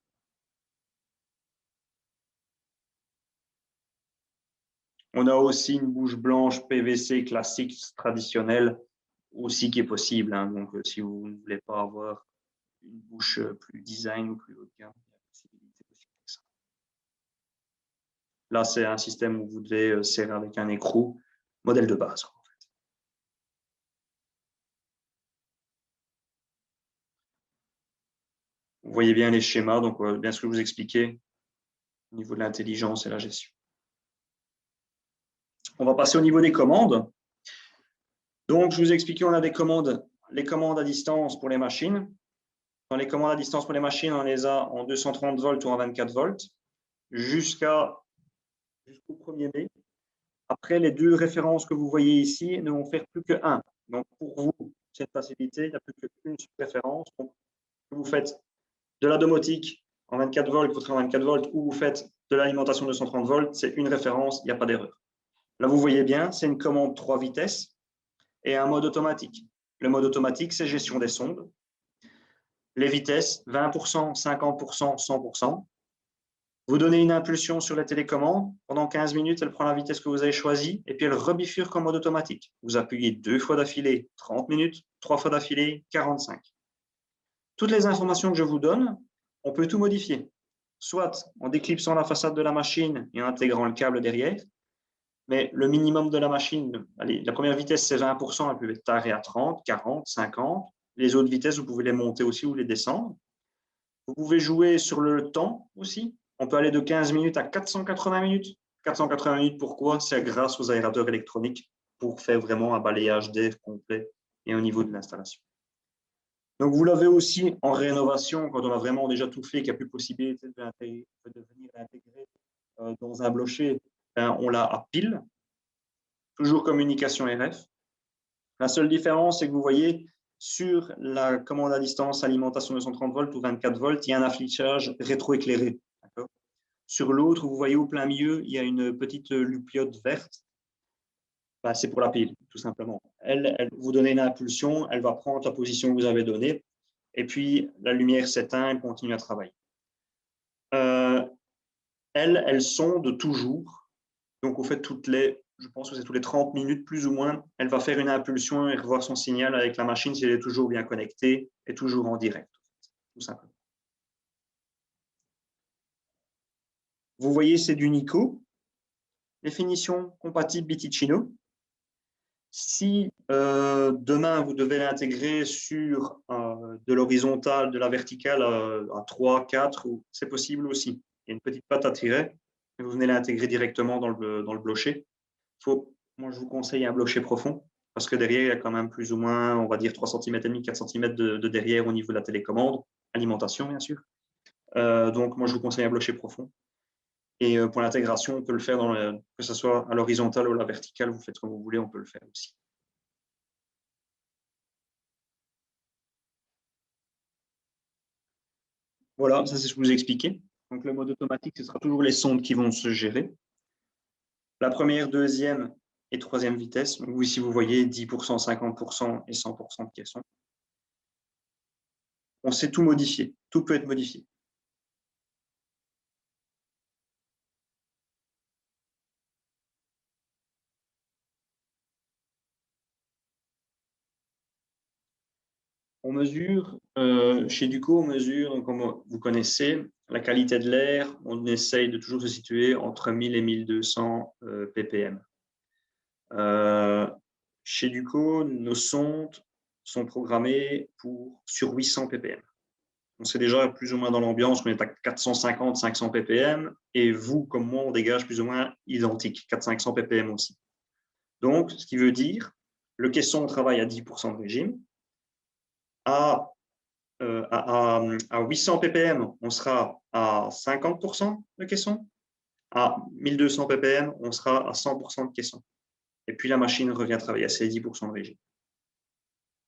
On a aussi une bouche blanche PVC classique, traditionnelle, aussi qui est possible. Hein. Donc, si vous ne voulez pas avoir une bouche plus design ou plus haut de gamme, il y a possibilité aussi avec ça. Là, c'est un système où vous devez serrer avec un écrou, modèle de base. En fait. Vous voyez bien les schémas, donc bien ce que je vous expliquais au niveau de l'intelligence et la gestion. On va passer au niveau des commandes. Donc, je vous ai expliqué, on a des commandes, les commandes à distance pour les machines. Dans les commandes à distance pour les machines, on les a en 230 volts ou en 24 volts jusqu'au 1er mai. Après, les deux références que vous voyez ici ne vont faire plus que 1. Donc, pour vous, cette facilité, il n'y a plus qu'une référence. Donc, vous faites de la domotique en 24 volts, votre en 24 volts, ou vous faites de l'alimentation de 230 volts, c'est une référence, il n'y a pas d'erreur. Là, vous voyez bien, c'est une commande 3 vitesses et un mode automatique. Le mode automatique, c'est gestion des sondes. Les vitesses, 20%, 50%, 100%. Vous donnez une impulsion sur la télécommande. Pendant 15 minutes, elle prend la vitesse que vous avez choisie et puis elle rebifurque en mode automatique. Vous appuyez 2 fois d'affilée, 30 minutes, 3 fois d'affilée, 45. Toutes les informations que je vous donne, on peut tout modifier. Soit en déclipsant la façade de la machine et en intégrant le câble derrière. Mais le minimum de la machine, allez, la première vitesse, c'est 20%, elle peut être tarée à 30, 40, 50. Les autres vitesses, vous pouvez les monter aussi ou les descendre. Vous pouvez jouer sur le temps aussi. On peut aller de 15 minutes à 480 minutes. 480 minutes, pourquoi? C'est grâce aux aérateurs électroniques pour faire vraiment un balayage d'air complet et au niveau de l'installation. Donc, vous l'avez aussi en rénovation, quand on a vraiment déjà tout fait, qu'il n'y a plus possibilité de venir l'intégrer dans un blocher, on l'a à pile. Toujours communication RF. La seule différence, c'est que vous voyez, sur la commande à distance alimentation 230 volts ou 24 volts, il y a un affichage rétroéclairé. Sur l'autre, vous voyez au plein milieu, il y a une petite lupiote verte. Ben, c'est pour la pile, tout simplement. Elle vous donne une impulsion, elle va prendre la position que vous avez donnée, et puis la lumière s'éteint, elle continue à travailler. Elles sondent toujours. Donc, au fait, je pense que c'est tous les 30 minutes, plus ou moins, elle va faire une impulsion et revoir son signal avec la machine si elle est toujours bien connectée et toujours en direct, tout simplement. Vous voyez, c'est du Nico. Définition compatible Biticino. Si demain, vous devez l'intégrer sur de l'horizontale, de la verticale à 3, 4, c'est possible aussi. Il y a une petite patte à tirer et vous venez l'intégrer directement dans le blocher. Moi, je vous conseille un blocher profond parce que derrière, il y a quand même plus ou moins, on va dire 3 cm et demi, 4 cm de derrière au niveau de la télécommande, alimentation bien sûr. Donc, moi, je vous conseille un blocher profond. Et pour l'intégration, on peut le faire que ce soit à l'horizontale ou à la verticale, vous faites comme vous voulez, on peut le faire aussi. Voilà, ça c'est ce que je vous ai expliqué. Donc le mode automatique, ce sera toujours les sondes qui vont se gérer. La première, deuxième et troisième vitesse. Donc, ici, vous voyez 10%, 50% et 100% de caisson. On sait tout modifier. Tout peut être modifié. On mesure, chez Duco, on mesure, donc, comme vous connaissez, la qualité de l'air. On essaye de toujours se situer entre 1000 et 1200 ppm. Chez Duco, nos sondes sont programmées sur 800 ppm. On sait déjà plus ou moins dans l'ambiance qu'on est à 450, 500 ppm, et vous, comme moi, on dégage plus ou moins identique, 400-500 ppm aussi. Donc, ce qui veut dire, le caisson travaille à 10% de régime. À 800 ppm, on sera à 50% de caisson. À 1200 ppm, on sera à 100% de caisson. Et puis, la machine revient travailler à ses 10% de régime.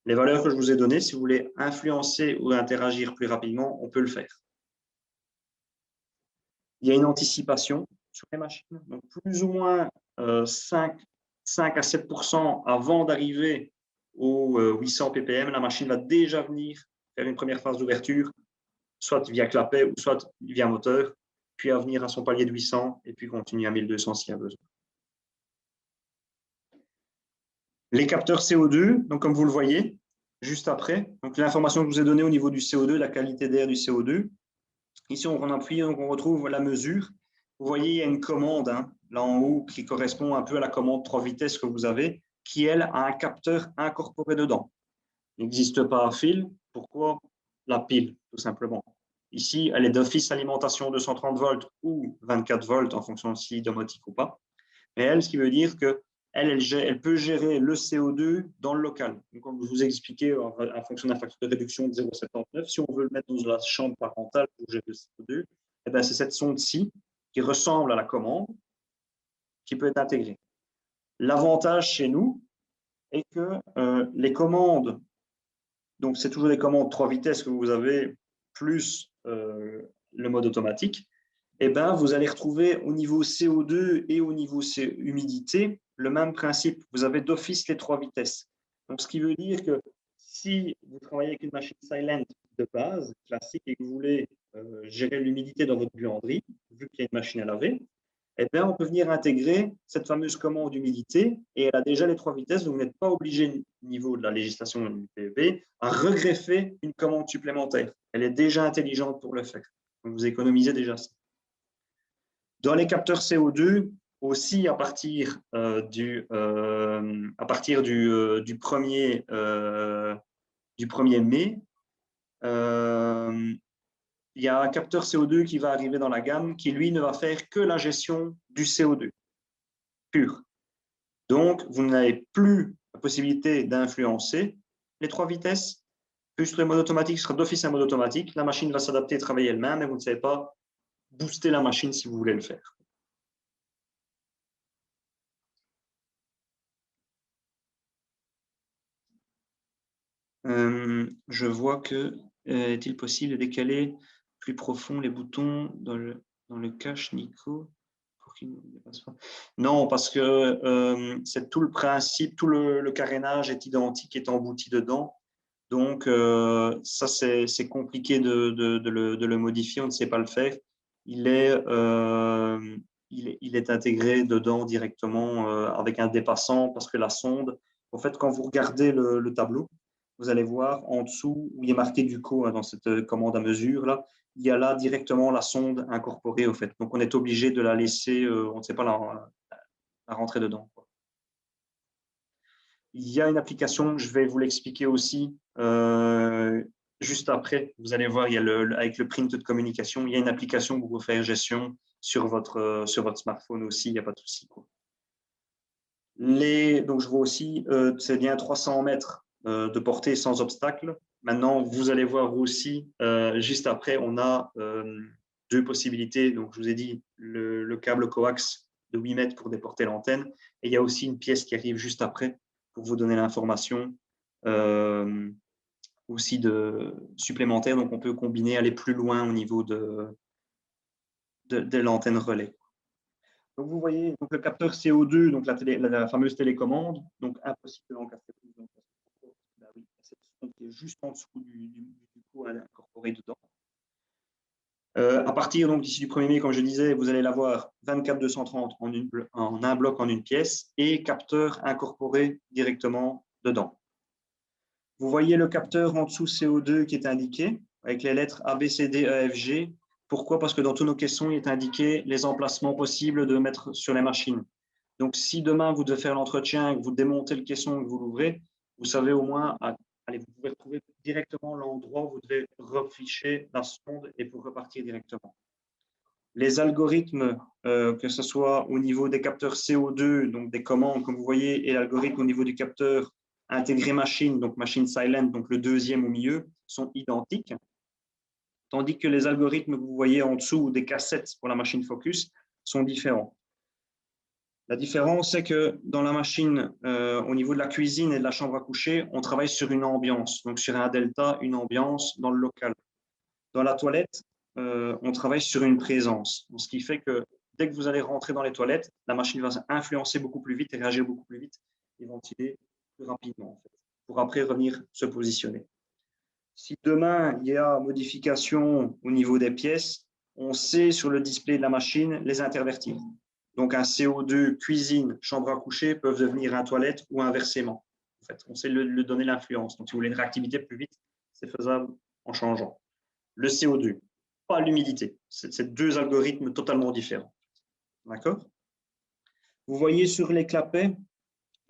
Les valeurs que je vous ai données, si vous voulez influencer ou interagir plus rapidement, on peut le faire. Il y a une anticipation sur les machines, donc plus ou moins 5 à 7% avant d'arriver aux 800 ppm, la machine va déjà venir faire une première phase d'ouverture, soit via clapet ou soit via moteur, puis à venir à son palier de 800 et puis continuer à 1200 s'il y a besoin. Les capteurs CO2, donc comme vous le voyez, juste après, donc l'information que je vous ai donnée au niveau du CO2, la qualité d'air du CO2. Ici, on appuie, donc on retrouve la mesure. Vous voyez, il y a une commande là en haut qui correspond un peu à la commande 3 vitesses que vous avez, qui, elle, a un capteur incorporé dedans. Il n'existe pas à fil. Pourquoi? La pile, tout simplement. Ici, elle est d'office alimentation 230 volts ou 24 volts en fonction de si domotique ou pas. Mais elle, ce qui veut dire que elle peut gérer le CO2 dans le local. Donc, comme je vous ai expliqué, en fonction d'un facteur de réduction de 0,79, si on veut le mettre dans la chambre parentale pour gérer le CO2, eh bien, c'est cette sonde-ci qui ressemble à la commande qui peut être intégrée. L'avantage chez nous est que les commandes, donc c'est toujours des commandes 3 vitesses que vous avez, plus le mode automatique, eh ben, vous allez retrouver au niveau CO2 et au niveau humidité le même principe. Vous avez d'office les 3 vitesses. Donc, ce qui veut dire que si vous travaillez avec une machine silent de base, classique, et que vous voulez gérer l'humidité dans votre buanderie, vu qu'il y a une machine à laver, eh bien, on peut venir intégrer cette fameuse commande d'humidité et elle a déjà les 3 vitesses, donc vous n'êtes pas obligé, au niveau de la législation du PEB, à regreffer une commande supplémentaire. Elle est déjà intelligente pour le faire. Donc, vous économisez déjà ça. Dans les capteurs CO2, aussi à partir du 1er mai, il y a un capteur CO2 qui va arriver dans la gamme qui, lui, ne va faire que la gestion du CO2 pur. Donc, vous n'avez plus la possibilité d'influencer les 3 vitesses, plus le mode automatique sera d'office un mode automatique. La machine va s'adapter et travailler elle-même, et vous ne savez pas booster la machine si vous voulez le faire. Je vois que est-il possible de décaler plus profond les boutons dans le dans le cache, Nico, pour qu'il ne dépasse pas. Non, parce que c'est tout le principe, tout le carénage est identique, est embouti dedans. Donc, ça, c'est compliqué de le modifier, on ne sait pas le faire. Il est intégré dedans directement avec un dépassant parce que la sonde, en fait, quand vous regardez le tableau, vous allez voir en dessous où il est marqué Duco dans cette commande à mesure là, il y a là directement la sonde incorporée au fait. Donc on est obligé de la laisser, on ne sait pas la rentrer dedans, quoi. Il y a une application, je vais vous l'expliquer aussi juste après. Vous allez voir, il y a avec le print de communication, il y a une application pour vous faire gestion sur votre smartphone aussi, il n'y a pas de souci, quoi. Donc je vois aussi, c'est bien 300 mètres de portée sans obstacle. Maintenant, vous allez voir aussi, juste après, on a deux possibilités. Donc, je vous ai dit le câble coax de 8 mètres pour déporter l'antenne. Et il y a aussi une pièce qui arrive juste après pour vous donner l'information aussi supplémentaire. Donc, on peut combiner, aller plus loin au niveau de l'antenne relais. Donc, vous voyez donc le capteur CO2, donc la fameuse télécommande. Donc, impossible de l'encastrer. Bah oui, c'est le son qui est juste en dessous du coup incorporé dedans. À partir donc d'ici du 1er mai, comme je disais, vous allez l'avoir 24-230 en un bloc en une pièce et capteur incorporé directement dedans. Vous voyez le capteur en dessous CO2 qui est indiqué avec les lettres A, B, C, D, E, F, G. Pourquoi? Parce que dans tous nos caissons, il est indiqué les emplacements possibles de mettre sur les machines. Donc, si demain, vous devez faire l'entretien, que vous démontez le caisson et que vous l'ouvrez, vous savez au moins, allez, vous pouvez retrouver directement l'endroit où vous devez reficher la sonde et pour repartir directement. Les algorithmes, que ce soit au niveau des capteurs CO2, donc des commandes, comme vous voyez, et l'algorithme au niveau du capteur intégré machine, donc machine silent, donc le deuxième au milieu, sont identiques. Tandis que les algorithmes que vous voyez en dessous des cassettes pour la machine focus sont différents. La différence, c'est que dans la machine, au niveau de la cuisine et de la chambre à coucher, on travaille sur une ambiance, donc sur un delta, une ambiance dans le local. Dans la toilette, on travaille sur une présence, ce qui fait que dès que vous allez rentrer dans les toilettes, la machine va influencer beaucoup plus vite et réagir beaucoup plus vite et ventiler plus rapidement, en fait, pour après revenir se positionner. Si demain, il y a modification au niveau des pièces, on sait sur le display de la machine les intervertir. Donc, un CO2 cuisine, chambre à coucher peuvent devenir un toilette ou inversement. En fait, on sait le donner l'influence. Donc, si vous voulez une réactivité plus vite, c'est faisable en changeant. Le CO2, pas l'humidité. C'est deux algorithmes totalement différents. D'accord? Vous voyez sur les clapets,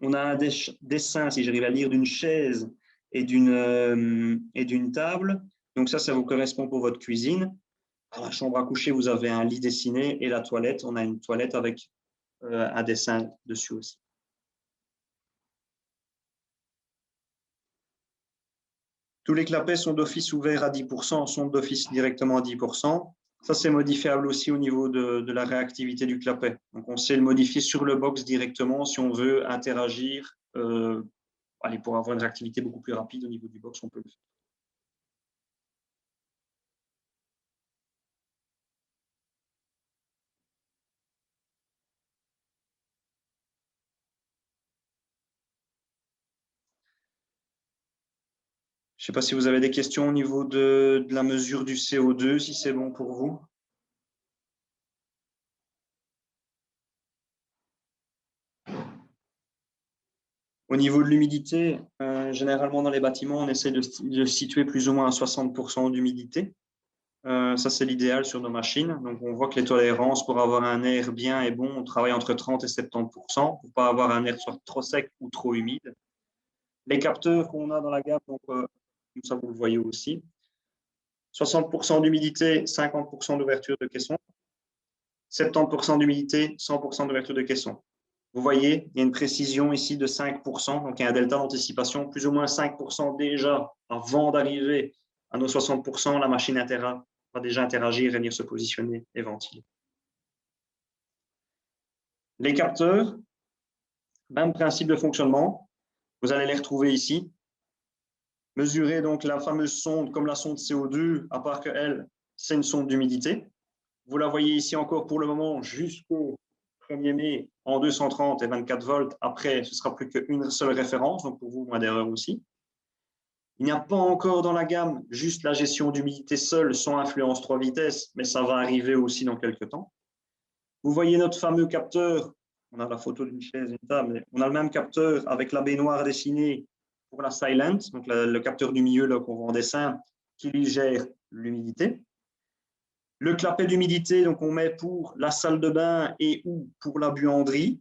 on a un dessin, si j'arrive à lire, d'une chaise et d'une table. Donc ça vous correspond pour votre cuisine. À la chambre à coucher, vous avez un lit dessiné et la toilette, on a une toilette avec un dessin dessus aussi. Tous les clapets sont d'office ouverts à 10%, sont d'office directement à 10%. Ça, c'est modifiable aussi au niveau de la réactivité du clapet. Donc, on sait le modifier sur le box directement si on veut interagir. Pour avoir une réactivité beaucoup plus rapide au niveau du box, on peut le faire. Je ne sais pas si vous avez des questions au niveau de la mesure du CO2, si c'est bon pour vous. Au niveau de l'humidité, généralement dans les bâtiments, on essaie de situer plus ou moins à 60% d'humidité. Ça, c'est l'idéal sur nos machines. Donc, on voit que les tolérances pour avoir un air bien et bon, on travaille entre 30 et 70% pour ne pas avoir un air soit trop sec ou trop humide. Les capteurs qu'on a dans la gamme, donc, comme ça, vous le voyez aussi. 60% d'humidité, 50% d'ouverture de caisson. 70% d'humidité, 100% d'ouverture de caisson. Vous voyez, il y a une précision ici de 5%, donc il y a un delta d'anticipation, plus ou moins 5% déjà avant d'arriver à nos 60%, la machine va déjà interagir et venir se positionner et ventiler. Les capteurs, même principe de fonctionnement, vous allez les retrouver ici. Mesurer donc la fameuse sonde comme la sonde CO2, à part qu'elle, c'est une sonde d'humidité. Vous la voyez ici encore pour le moment jusqu'au 1er mai en 230 et 24 volts. Après, ce ne sera plus qu'une seule référence, donc pour vous, moins d'erreur aussi. Il n'y a pas encore dans la gamme juste la gestion d'humidité seule sans influence 3 vitesses, mais ça va arriver aussi dans quelques temps. Vous voyez notre fameux capteur, on a la photo d'une chaise et une table, mais on a le même capteur avec la baignoire dessinée pour la Silent, donc le capteur du milieu qu'on voit en dessin, qui lui gère l'humidité. Le clapet d'humidité, donc on met pour la salle de bain et ou pour la buanderie,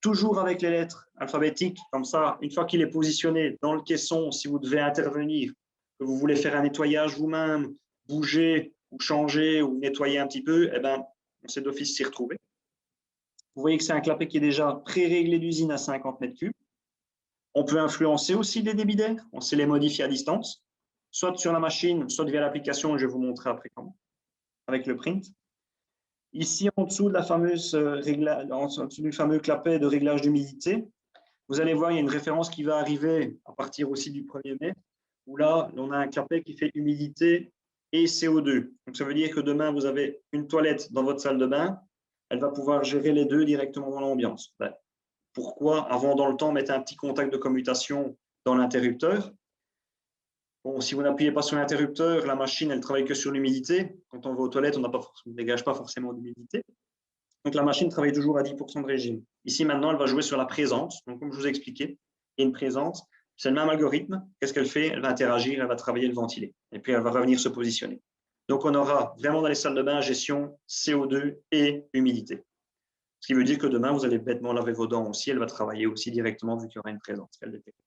toujours avec les lettres alphabétiques, comme ça, une fois qu'il est positionné dans le caisson, si vous devez intervenir, que vous voulez faire un nettoyage vous-même, bouger ou changer ou nettoyer un petit peu, eh ben, on sait d'office s'y retrouver. Vous voyez que c'est un clapet qui est déjà pré-réglé d'usine à 50 mètres cubes. On peut influencer aussi les débits d'air, on sait les modifier à distance, soit sur la machine, soit via l'application, je vais vous montrer après comment, avec le print. Ici, en dessous, de la fameuse en dessous du fameux clapet de réglage d'humidité, vous allez voir, il y a une référence qui va arriver à partir aussi du 1er mai, où là, on a un clapet qui fait humidité et CO2. Donc, ça veut dire que demain, vous avez une toilette dans votre salle de bain, elle va pouvoir gérer les deux directement dans l'ambiance. Ben, pourquoi, avant, dans le temps, mettre un petit contact de commutation dans l'interrupteur? Bon, si vous n'appuyez pas sur l'interrupteur, la machine, elle travaille que sur l'humidité. Quand on va aux toilettes, on ne dégage pas forcément d'humidité. Donc, la machine travaille toujours à 10% de régime. Ici, maintenant, elle va jouer sur la présence. Donc, comme je vous ai expliqué, il y a une présence. C'est le même algorithme. Qu'est-ce qu'elle fait? Elle va interagir, elle va travailler le ventiler. Et puis, elle va revenir se positionner. Donc, on aura vraiment dans les salles de bain gestion CO2 et humidité. Ce qui veut dire que demain, vous allez bêtement laver vos dents aussi. Elle va travailler aussi directement vu qu'il y aura une présence qu'elle détecte.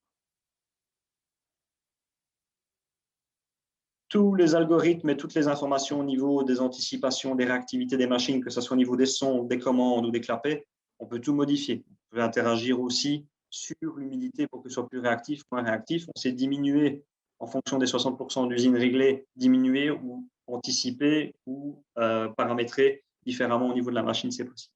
Tous les algorithmes et toutes les informations au niveau des anticipations, des réactivités des machines, que ce soit au niveau des sons, des commandes ou des clapets, on peut tout modifier. On peut interagir aussi sur l'humidité pour que ce soit plus réactif, moins réactif. On sait diminuer en fonction des 60% d'usines réglées, diminuer ou anticiper ou paramétrer différemment au niveau de la machine, c'est possible.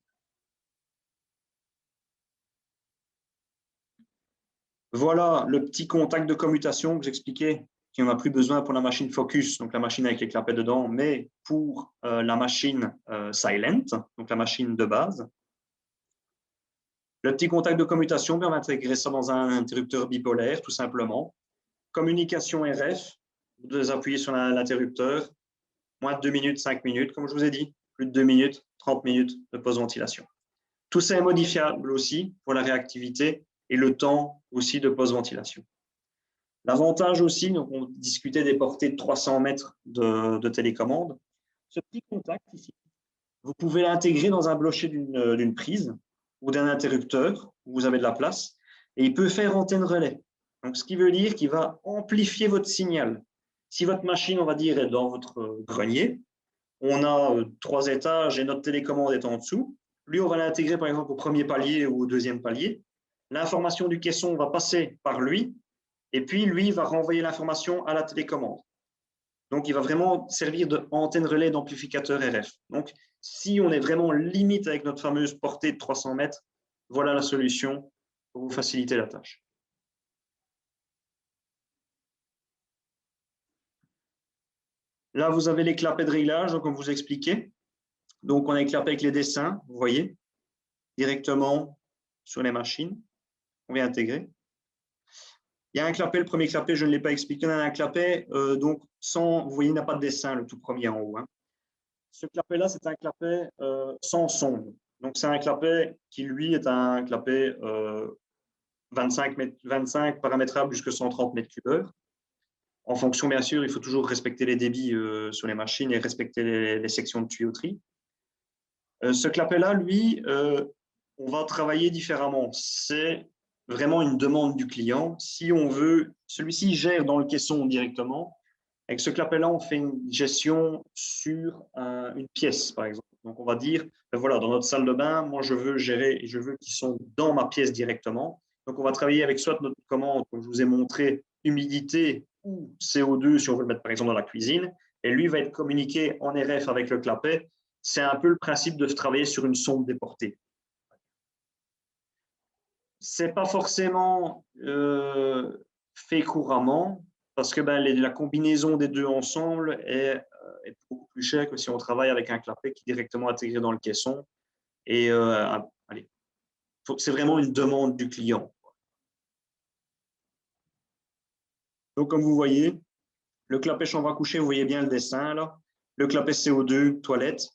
Voilà le petit contact de commutation que j'expliquais, qui n'en a plus besoin pour la machine Focus, donc la machine avec les clapets dedans, mais pour la machine Silent, donc la machine de base. Le petit contact de commutation, on va intégrer ça dans un interrupteur bipolaire, tout simplement. Communication RF, vous devez appuyer sur l'interrupteur, moins de 2 minutes, 5 minutes, comme je vous ai dit, plus de 2 minutes, 30 minutes de post-ventilation. Tout ça est modifiable aussi pour la réactivité et le temps aussi de post-ventilation. L'avantage aussi, donc on discutait des portées de 300 mètres de télécommande. Ce petit contact ici, vous pouvez l'intégrer dans un blocher d'une prise ou d'un interrupteur où vous avez de la place et il peut faire antenne relais. Donc, ce qui veut dire qu'il va amplifier votre signal. Si votre machine, on va dire, est dans votre grenier, on a 3 étages et notre télécommande est en dessous. Lui, on va l'intégrer par exemple au premier palier ou au deuxième palier. L'information du caisson va passer par lui et puis lui va renvoyer l'information à la télécommande. Donc, il va vraiment servir d'antenne relais d'amplificateur RF. Donc, si on est vraiment limite avec notre fameuse portée de 300 mètres, voilà la solution pour vous faciliter la tâche. Là, vous avez les clapets de réglage, donc, comme vous expliquez. Donc, on a les clapets avec les dessins, vous voyez, directement sur les machines. On vient intégrer. Il y a un clapet, le premier clapet, je ne l'ai pas expliqué, on a un clapet, donc sans, vous voyez, il n'a pas de dessin, le tout premier en haut. Hein. Ce clapet-là, c'est un clapet sans sonde. Donc, c'est un clapet qui, lui, est un clapet 25 paramétrables jusqu'à 130 mètres cubes heure. En fonction, bien sûr, il faut toujours respecter les débits sur les machines et respecter les sections de tuyauterie. Ce clapet-là, lui, on va travailler différemment. C'est vraiment une demande du client. Si on veut, celui-ci gère dans le caisson directement. Avec ce clapet-là, on fait une gestion sur une pièce, par exemple. Donc, on va dire, ben voilà, dans notre salle de bain, moi, je veux gérer et je veux qu'ils sont dans ma pièce directement. Donc, on va travailler avec soit notre commande, comme je vous ai montré, humidité ou CO2, si on veut le mettre, par exemple, dans la cuisine. Et lui va être communiqué en RF avec le clapet. C'est un peu le principe de travailler sur une sonde déportée. Ce n'est pas forcément fait couramment. parce que la combinaison des deux ensemble est beaucoup plus chère que si on travaille avec un clapet qui est directement intégré dans le caisson. Et allez, c'est vraiment une demande du client. Donc, comme vous voyez, le clapet chambre à coucher, vous voyez bien le dessin là. Le clapet CO2, toilette,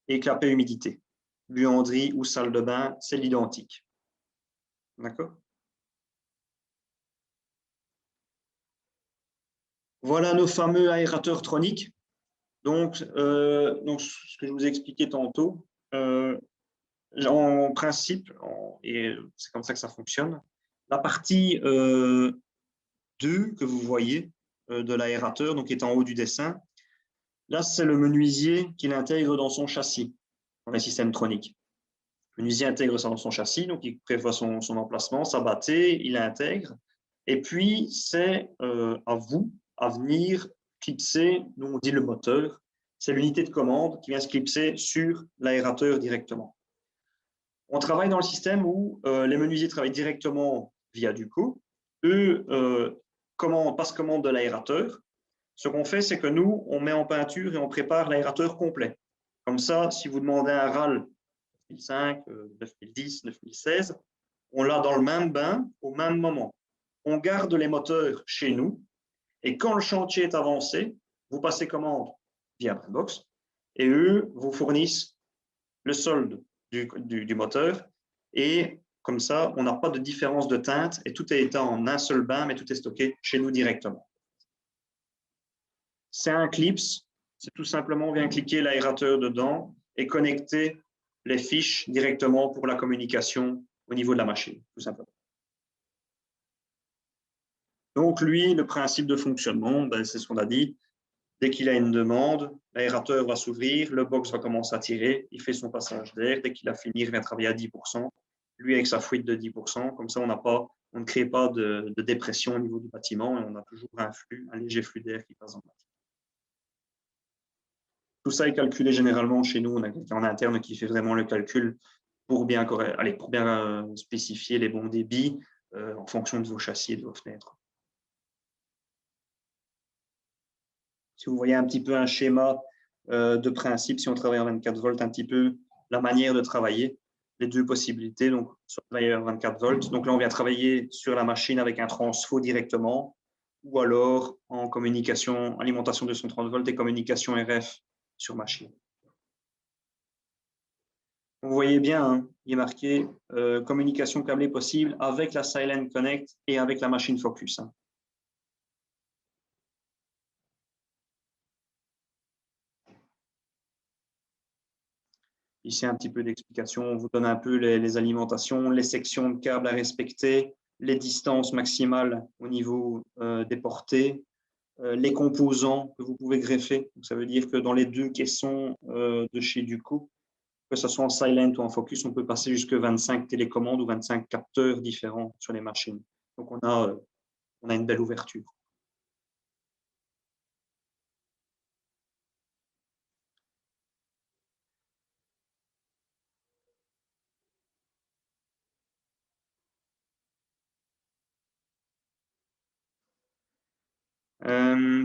et clapet humidité. Buanderie ou salle de bain, c'est l'identique. D'accord? Voilà nos fameux aérateurs troniques. Donc, ce que je vous ai expliqué tantôt, en principe, et c'est comme ça que ça fonctionne, la partie 2 que vous voyez de l'aérateur, donc qui est en haut du dessin, là, c'est le menuisier qui l'intègre dans son châssis, dans les systèmes troniques. Le menuisier intègre ça dans son châssis, donc il prévoit son emplacement, sa bâtée, il l'intègre. Et puis, c'est à vous à venir clipser, nous on dit le moteur, c'est l'unité de commande qui vient se clipser sur l'aérateur directement. On travaille dans le système où les menuisiers travaillent directement via Duco. Eux passent commande de l'aérateur. Ce qu'on fait, c'est que nous, on met en peinture et on prépare l'aérateur complet. Comme ça, si vous demandez un RAL 2005, 9010, 9016, on l'a dans le même bain au même moment. On garde les moteurs chez nous et quand le chantier est avancé, vous passez commande via Brainbox et eux vous fournissent le solde du moteur et comme ça, on n'a pas de différence de teinte et tout est en un seul bain, mais tout est stocké chez nous directement. C'est un clips, c'est tout simplement, on vient cliquer l'aérateur dedans et connecter les fiches directement pour la communication au niveau de la machine, tout simplement. Donc, lui, le principe de fonctionnement, c'est ce qu'on a dit. Dès qu'il a une demande, l'aérateur va s'ouvrir, le box va commencer à tirer, il fait son passage d'air. Dès qu'il a fini, il vient travailler à 10%. Lui, avec sa fuite de 10%, comme ça, on ne crée pas de dépression au niveau du bâtiment et on a toujours un léger flux d'air qui passe dans le bâtiment. Tout ça est calculé généralement chez nous. On a quelqu'un en interne qui fait vraiment le calcul pour bien spécifier les bons débits en fonction de vos châssis et de vos fenêtres. Si vous voyez un petit peu un schéma de principe, si on travaille en 24 volts, un petit peu la manière de travailler, les deux possibilités, donc sur le 24 volts. Donc là, on vient travailler sur la machine avec un transfo directement, ou alors en communication, alimentation de 230 volts et communication RF sur machine. Vous voyez bien, hein, il est marqué communication câblée possible avec la Silent Connect et avec la machine Focus. Hein. Ici, un petit peu d'explication. On vous donne un peu les alimentations, les sections de câbles à respecter, les distances maximales au niveau des portées, les composants que vous pouvez greffer. Donc, ça veut dire que dans les deux caissons de chez Duco, que ce soit en silent ou en focus, on peut passer jusqu'à 25 télécommandes ou 25 capteurs différents sur les machines. Donc, on a une belle ouverture.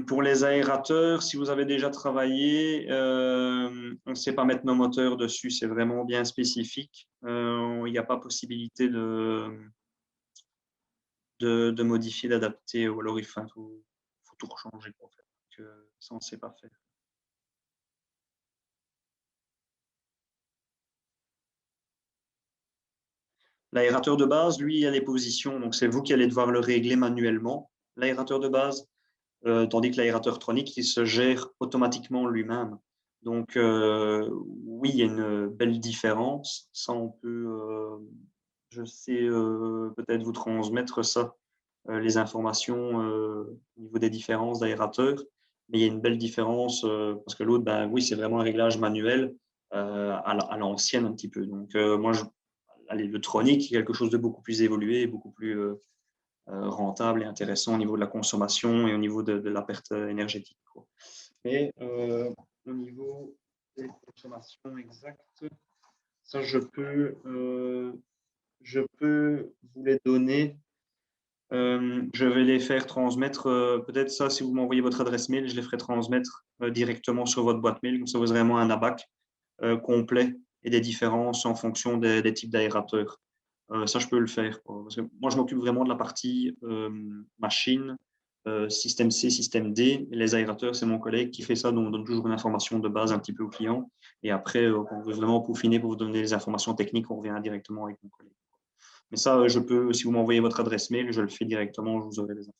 Pour les aérateurs, si vous avez déjà travaillé, on ne sait pas mettre nos moteurs dessus, c'est vraiment bien spécifique. Il n'y a pas possibilité de modifier, d'adapter, ou alors il faut tout rechanger. En fait. Donc, ça, on ne sait pas faire. L'aérateur de base, lui, il a des positions, donc c'est vous qui allez devoir le régler manuellement, l'aérateur de base. Tandis que l'aérateur tronique, il se gère automatiquement lui-même. Donc, oui, il y a une belle différence. Ça, on peut, je sais peut-être vous transmettre ça, les informations au niveau des différences d'aérateurs. Mais il y a une belle différence parce que l'autre, oui, c'est vraiment un réglage manuel à l'ancienne un petit peu. Donc, moi, le tronique, est quelque chose de beaucoup plus évolué, beaucoup plus rentable et intéressant au niveau de la consommation et au niveau de la perte énergétique. Quoi. Mais au niveau des consommations exactes, ça je peux vous les donner Je vais les faire transmettre, peut-être ça, si vous m'envoyez votre adresse mail, je les ferai transmettre directement sur votre boîte mail, comme ça vous aurez vraiment un ABAC complet et des différences en fonction des types d'aérateurs. Ça, je peux le faire. Parce que moi, je m'occupe vraiment de la partie machine, système C, système D. Et les aérateurs, c'est mon collègue qui fait ça, donc on donne toujours une information de base un petit peu au client. Et après, quand on veut vraiment peaufiner pour vous donner les informations techniques, on revient directement avec mon collègue. Mais ça, je peux, si vous m'envoyez votre adresse mail, je le fais directement, je vous aurai les informations.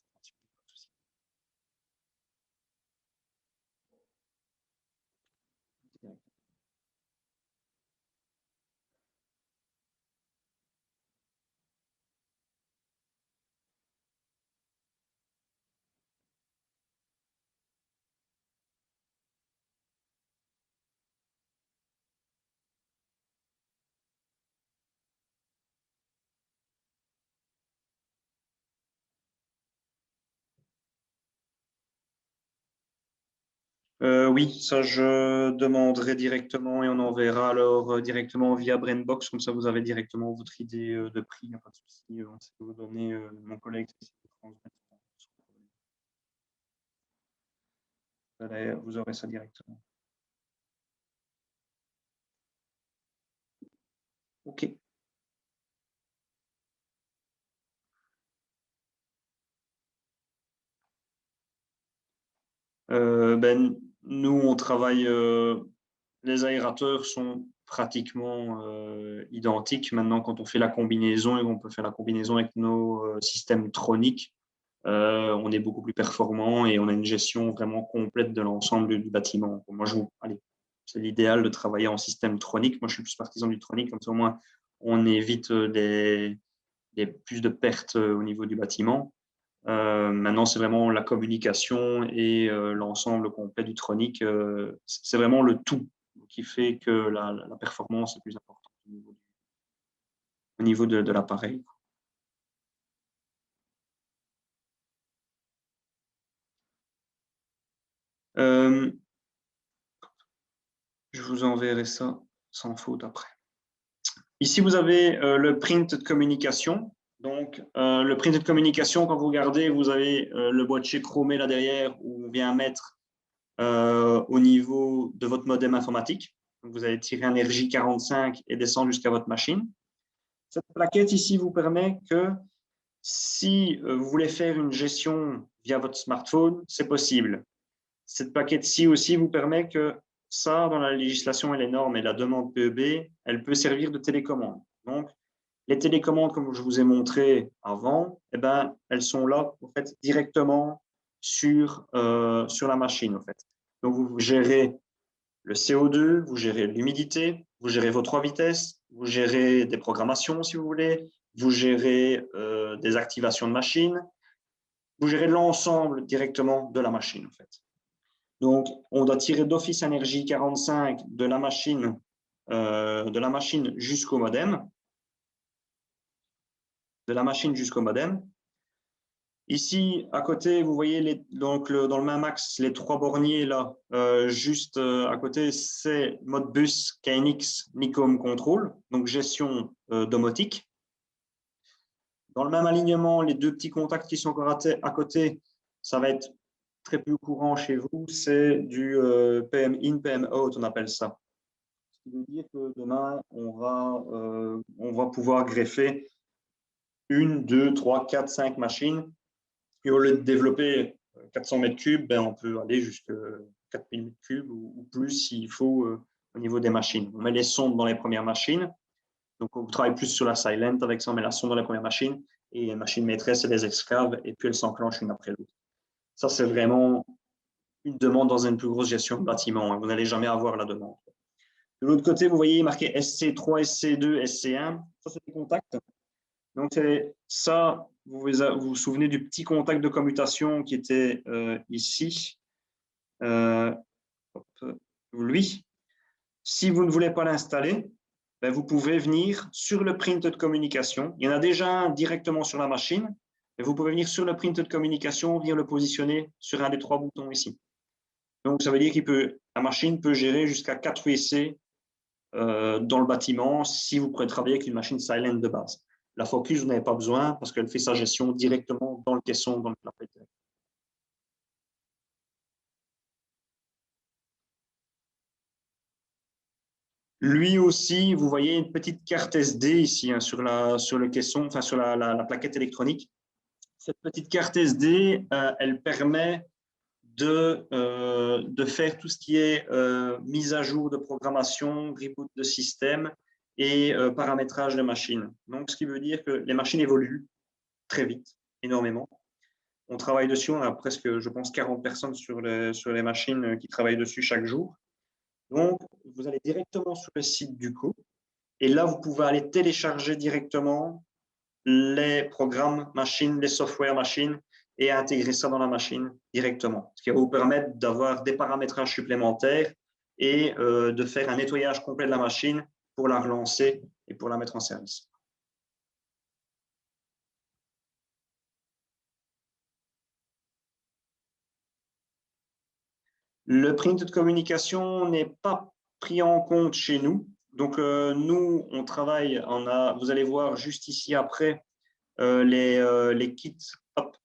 Oui, ça je demanderai directement et on enverra alors directement via Brainbox, comme ça vous avez directement votre idée de prix, il n'y a pas de souci, on sait vous donner mon collègue. Vous aurez ça directement. OK. Ben, nous, on travaille, les aérateurs sont pratiquement identiques. Maintenant, quand on fait la combinaison, et on peut faire la combinaison avec nos systèmes troniques, on est beaucoup plus performant et on a une gestion vraiment complète de l'ensemble du bâtiment. Moi, allez, c'est l'idéal de travailler en système tronique. Moi, je suis plus partisan du tronique, comme ça au moins on évite plus de pertes au niveau du bâtiment. Maintenant, c'est vraiment la communication et l'ensemble complet du tronique. C'est vraiment le tout qui fait que la performance est plus importante au niveau de l'appareil. Je vous enverrai ça sans faute après. Ici, vous avez le print de communication. Donc, le print de communication, quand vous regardez, vous avez le boîtier chromé là derrière où on vient mettre au niveau de votre modem informatique. Donc, vous allez tirer un RJ45 et descendre jusqu'à votre machine. Cette plaquette ici vous permet que si vous voulez faire une gestion via votre smartphone, c'est possible. Cette plaquette-ci aussi vous permet que ça, dans la législation et les normes et la demande PEB, elle peut servir de télécommande. Donc, les télécommandes, comme je vous ai montré avant, eh ben, elles sont là en fait, directement sur la machine. En fait. Donc, vous gérez le CO2, vous gérez l'humidité, vous gérez vos 3 vitesses, vous gérez des programmations si vous voulez, vous gérez des activations de machine, vous gérez l'ensemble directement de la machine en fait. Donc, on doit tirer d'office énergie 45 de la machine jusqu'au modem. De la machine jusqu'au modem. Ici, à côté, vous voyez donc dans le même axe, les 3 borniers là, juste à côté, c'est Modbus KNX Nicom Control, donc gestion domotique. Dans le même alignement, les 2 petits contacts qui sont encore à côté, ça va être très peu courant chez vous, c'est du PM in, PM out, on appelle ça. Ce qui veut dire que demain, on va pouvoir greffer 1, 2, 3, 4, 5 machines. Et au lieu de développer 400 mètres cubes, ben, on peut aller jusqu'à 4000 mètres cubes ou plus s'il faut au niveau des machines. On met les sondes dans les premières machines. Donc, on travaille plus sur la silent avec ça, on met la sonde dans les premières machines et les machines maîtresses, elles les excavent et puis elles s'enclenchent une après l'autre. Ça, c'est vraiment une demande dans une plus grosse gestion de bâtiment. Vous n'allez jamais avoir la demande. De l'autre côté, vous voyez marqué SC3, SC2, SC1. Ça, c'est des contacts. Donc, ça, vous vous souvenez du petit contact de commutation qui était ici. Lui, si vous ne voulez pas l'installer, ben, vous pouvez venir sur le print de communication. Il y en a déjà un directement sur la machine. Et vous pouvez venir sur le print de communication, venir le positionner sur un des 3 boutons ici. Donc, ça veut dire que la machine peut gérer jusqu'à 4 WC dans le bâtiment si vous pourrez travailler avec une machine silent de base. La Focus, vous n'avez pas besoin parce qu'elle fait sa gestion directement dans le caisson, dans le clapet. Lui aussi, vous voyez une petite carte SD ici hein, sur le caisson, enfin sur la plaquette électronique. Cette petite carte SD, elle permet de faire tout ce qui est mise à jour de programmation, reboot de système et paramétrage de machines. Donc, ce qui veut dire que les machines évoluent très vite, énormément. On travaille dessus, on a presque, je pense, 40 personnes sur les machines qui travaillent dessus chaque jour. Donc, vous allez directement sur le site d'UCO et là, vous pouvez aller télécharger directement les programmes machines, les softwares machines et intégrer ça dans la machine directement. Ce qui va vous permettre d'avoir des paramétrages supplémentaires et de faire un nettoyage complet de la machine pour la relancer et pour la mettre en service. Le print de communication n'est pas pris en compte chez nous. Donc, nous, on travaille, vous allez voir juste ici après les kits. Hop,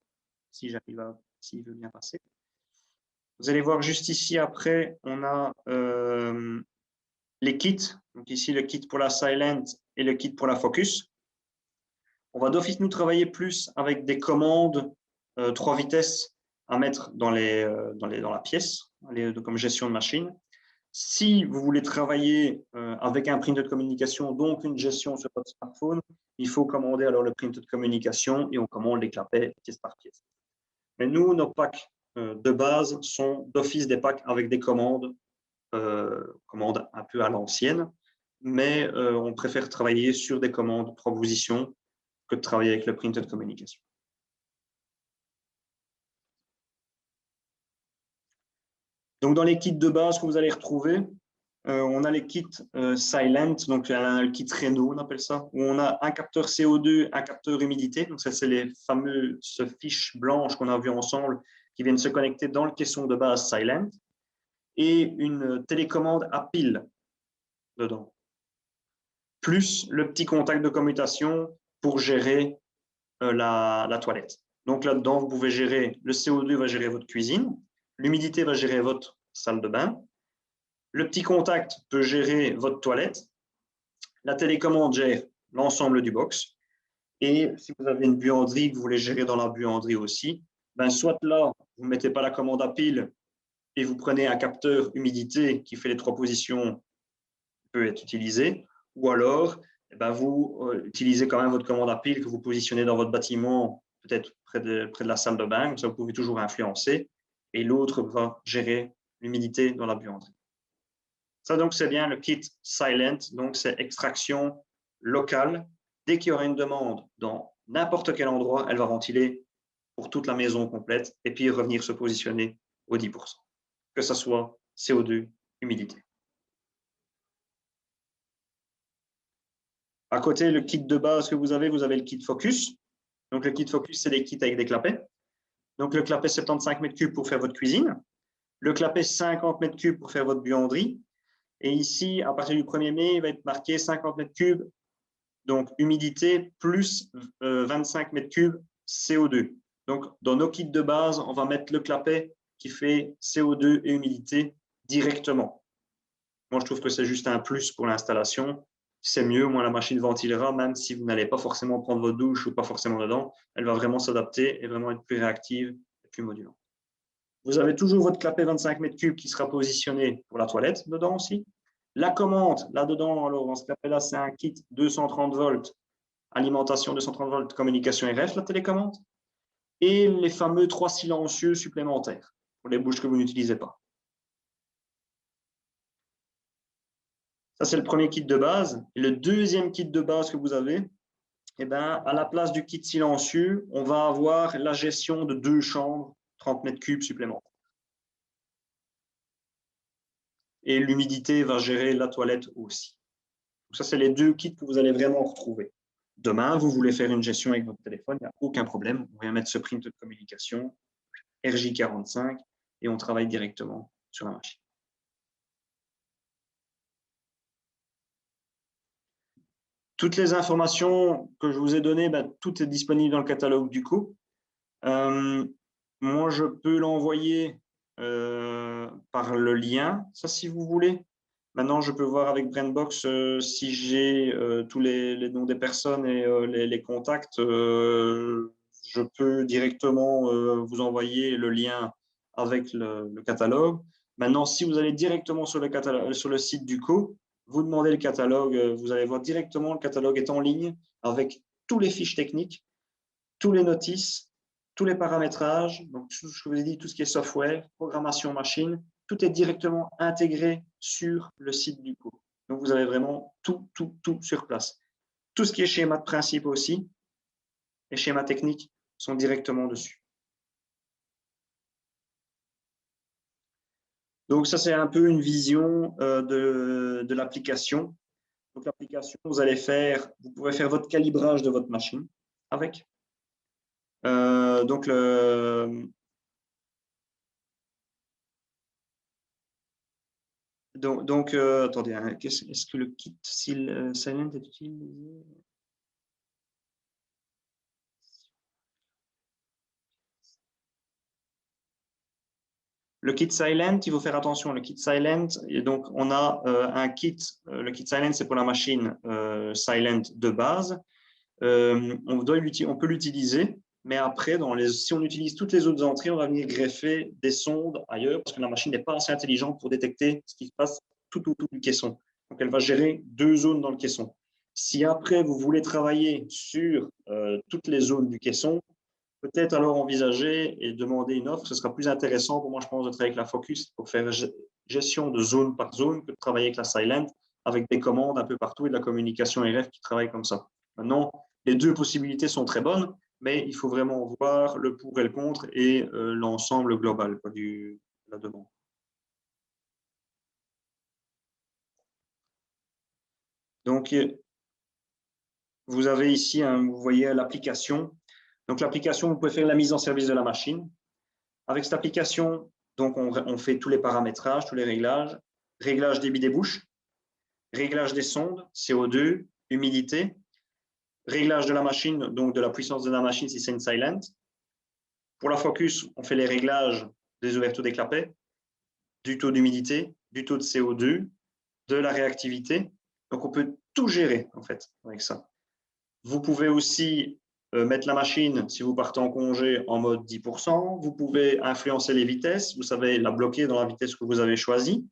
si j'arrive à, s'il veut bien passer. Vous allez voir juste ici après, on a les kits. Donc ici, le kit pour la Silent et le kit pour la Focus. On va d'office nous travailler plus avec des commandes 3 vitesses à mettre dans la pièce, comme gestion de machine. Si vous voulez travailler avec un printer de communication, donc une gestion sur votre smartphone, il faut commander alors le printer de communication et on commande les clapets pièce par pièce. Mais nous, nos packs de base sont d'office des packs avec des commandes un peu à l'ancienne, mais on préfère travailler sur des commandes propositions que de travailler avec le printer de communication. Donc, dans les kits de base que vous allez retrouver, on a les kits Silent, donc le kit Renault, on appelle ça, où on a un capteur CO2, un capteur humidité. Donc, ça, c'est les fameuses fiches blanches qu'on a vues ensemble qui viennent se connecter dans le caisson de base Silent et une télécommande à pile dedans, plus le petit contact de commutation pour gérer la toilette. Donc là-dedans, vous pouvez gérer, le CO2 va gérer votre cuisine, l'humidité va gérer votre salle de bain, le petit contact peut gérer votre toilette, la télécommande gère l'ensemble du box, et si vous avez une buanderie que vous voulez gérer dans la buanderie aussi, ben soit là, vous ne mettez pas la commande à pile et vous prenez un capteur humidité qui fait les 3 positions, qui peut être utilisé, ou alors eh ben, vous utilisez quand même votre commande à pile que vous positionnez dans votre bâtiment, peut-être près de la salle de bain, comme ça vous pouvez toujours influencer, et l'autre va gérer l'humidité dans la buanderie. Ça, donc, c'est bien le kit Silent, donc c'est extraction locale. Dès qu'il y aura une demande dans n'importe quel endroit, elle va ventiler pour toute la maison complète et puis revenir se positionner au 10%, que ce soit CO2, humidité. À côté, le kit de base que vous avez le kit Focus. Donc, le kit Focus, c'est des kits avec des clapets. Donc, le clapet 75 m3 pour faire votre cuisine. Le clapet 50 m3 pour faire votre buanderie. Et ici, à partir du 1er mai, il va être marqué 50 m3, donc humidité, plus 25 m3 CO2. Donc, dans nos kits de base, on va mettre le clapet qui fait CO2 et humidité directement. Moi, je trouve que c'est juste un plus pour l'installation. C'est mieux, moins la machine ventilera, même si vous n'allez pas forcément prendre votre douche ou pas forcément dedans. Elle va vraiment s'adapter et vraiment être plus réactive et plus modulante. Vous avez toujours votre clapet 25 m3 qui sera positionné pour la toilette dedans aussi. La commande, là-dedans, alors, dans ce clapet-là, c'est un kit 230 volts, alimentation 230 volts, communication RF, la télécommande. Et les fameux 3 silencieux supplémentaires pour les bouches que vous n'utilisez pas. Ça, c'est le premier kit de base. Et le deuxième kit de base que vous avez, eh ben, à la place du kit silencieux, on va avoir la gestion de 2 chambres, 30 m3 supplémentaires. Et l'humidité va gérer la toilette aussi. Donc ça, c'est les 2 kits que vous allez vraiment retrouver. Demain, vous voulez faire une gestion avec votre téléphone, il n'y a aucun problème. On vient mettre ce print de communication, RJ45, et on travaille directement sur la machine. Toutes les informations que je vous ai données, tout est disponible dans le catalogue du coup. Moi, je peux l'envoyer par le lien, ça si vous voulez. Maintenant, je peux voir avec Brainbox si j'ai tous les noms des personnes et les contacts. Je peux directement vous envoyer le lien avec le catalogue. Maintenant, si vous allez directement sur le site du co, vous demandez le catalogue, vous allez voir directement le catalogue est en ligne avec tous les fiches techniques, tous les notices, tous les paramétrages, donc tout ce que je vous ai dit, tout ce qui est software, programmation machine, tout est directement intégré sur le site du cours. Donc vous avez vraiment tout sur place. Tout ce qui est schéma de principe aussi, les schémas techniques sont directement dessus. Donc ça, c'est un peu une vision de l'application. Donc l'application, vous pouvez faire votre calibrage de votre machine avec. Donc attendez, hein, est-ce que le kit Silent est utilisé? Le kit Silent, il faut faire attention. Le kit Silent, et donc on a un kit. Le kit Silent, c'est pour la machine Silent de base. On peut l'utiliser, mais après, si on utilise toutes les autres entrées, on va venir greffer des sondes ailleurs parce que la machine n'est pas assez intelligente pour détecter ce qui se passe tout autour du caisson. Donc, elle va gérer 2 zones dans le caisson. Si après, vous voulez travailler sur toutes les zones du caisson, peut-être alors envisager et demander une offre. Ce sera plus intéressant pour moi, je pense, de travailler avec la Focus pour faire gestion de zone par zone que de travailler avec la Silent avec des commandes un peu partout et de la communication RF qui travaille comme ça. Maintenant, les 2 possibilités sont très bonnes, mais il faut vraiment voir le pour et le contre et l'ensemble global de la demande. Donc, vous avez ici, vous voyez l'application. Donc, l'application, vous pouvez faire la mise en service de la machine. Avec cette application, donc on fait tous les paramétrages, tous les réglages, réglage débit des bouches, réglage des sondes, CO2, humidité, réglage de la machine, donc de la puissance de la machine si c'est une silent. Pour la Focus, on fait les réglages des ouvertures des clapets, du taux d'humidité, du taux de CO2, de la réactivité. Donc, on peut tout gérer, en fait, avec ça. Vous pouvez aussi mettre la machine, si vous partez en congé, en mode 10%. Vous pouvez influencer les vitesses. Vous savez, la bloquer dans la vitesse que vous avez choisie.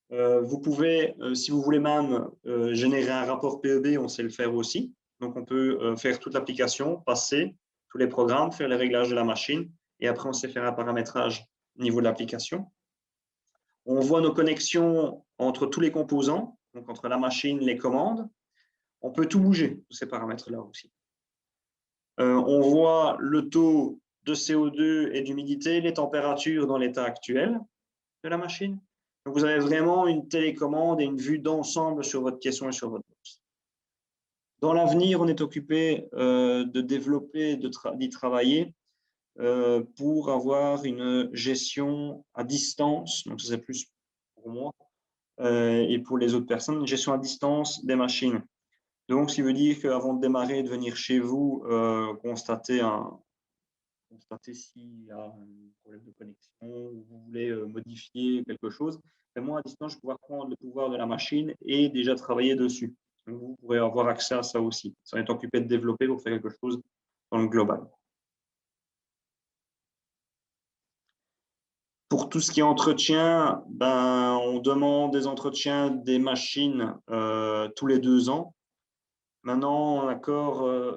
Vous pouvez, si vous voulez même générer un rapport PEB, on sait le faire aussi. Donc, on peut faire toute l'application, passer tous les programmes, faire les réglages de la machine. Et après, on sait faire un paramétrage au niveau de l'application. On voit nos connexions entre tous les composants, donc entre la machine, les commandes. On peut tout bouger, tous ces paramètres-là aussi. On voit le taux de CO2 et d'humidité, les températures dans l'état actuel de la machine. Donc, vous avez vraiment une télécommande et une vue d'ensemble sur votre caisson et sur votre box. Dans l'avenir, on est occupé de développer, d'y travailler pour avoir une gestion à distance. Donc, c'est plus pour moi et pour les autres personnes, une gestion à distance des machines. Donc, ce qui veut dire qu'avant de démarrer, de venir chez vous, constater s'il y a un problème de connexion ou vous voulez modifier quelque chose, et moi, à distance, je vais pouvoir prendre le pouvoir de la machine et déjà travailler dessus. Donc, vous pourrez avoir accès à ça aussi. Ça est occupé de développer pour faire quelque chose dans le global. Pour tout ce qui est entretien, on demande des entretiens des machines tous les 2 ans. Maintenant,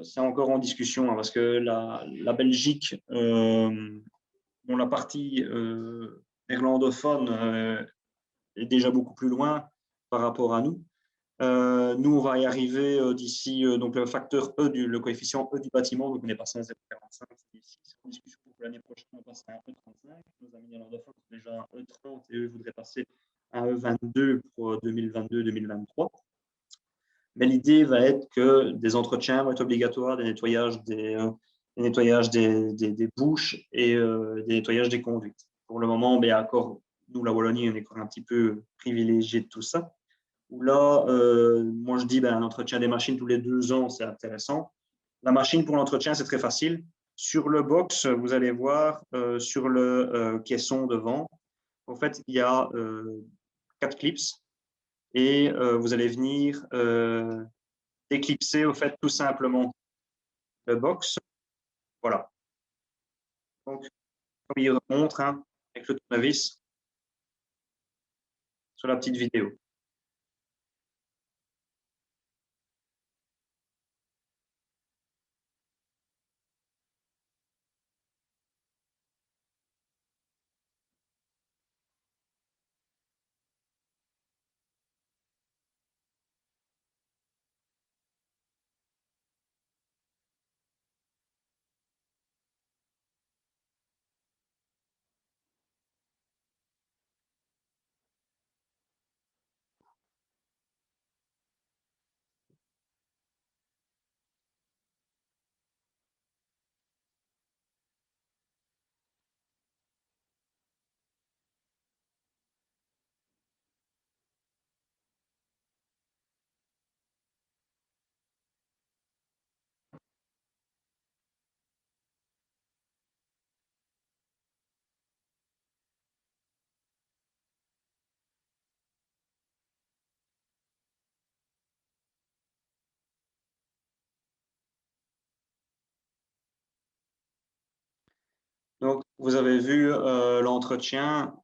c'est encore en discussion parce que la Belgique, la partie néerlandophone est déjà beaucoup plus loin par rapport à nous. Nous, on va y arriver d'ici, donc le facteur E, le coefficient E du bâtiment, donc on est passé à 0,45. C'est en discussion pour l'année prochaine, on passe à 1,35. Nos amis néerlandophones sont déjà à 1,30 et eux voudraient passer à 1,22 pour 2022-2023. Mais l'idée va être que des entretiens vont être obligatoires, des nettoyages des bouches et des nettoyages des conduites. Pour le moment, encore, nous, la Wallonie, on est encore un petit peu privilégiés de tout ça. où là, moi je dis un entretien des machines tous les 2 ans, c'est intéressant. La machine pour l'entretien, c'est très facile. Sur le box, vous allez voir sur le caisson devant, en fait, il y a 4 clips et vous allez venir déclipser au fait tout simplement le box. Voilà. Donc, comme il montre hein, avec le tournevis sur la petite vidéo. Donc, vous avez vu l'entretien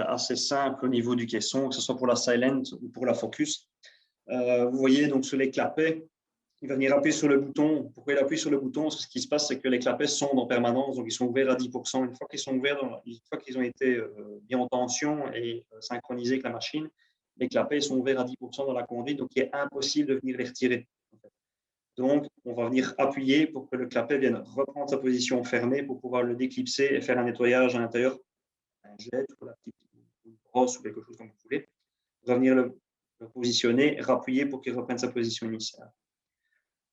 assez simple au niveau du caisson, que ce soit pour la silent ou pour la focus. Vous voyez donc sur les clapets, il va venir appuyer sur le bouton. Pourquoi il appuie sur le bouton? Ce qui se passe, c'est que les clapets sondent en permanence, donc ils sont ouverts à 10%. Une fois qu'ils sont ouverts, une fois qu'ils ont été mis en tension et synchronisés avec la machine, les clapets sont ouverts à 10% dans la conduite, donc il est impossible de venir les retirer. Donc, on va venir appuyer pour que le clapet vienne reprendre sa position fermée pour pouvoir le déclipser et faire un nettoyage à l'intérieur, un jet ou la petite brosse ou quelque chose comme vous voulez. On va venir le positionner, rappuyer pour qu'il reprenne sa position initiale.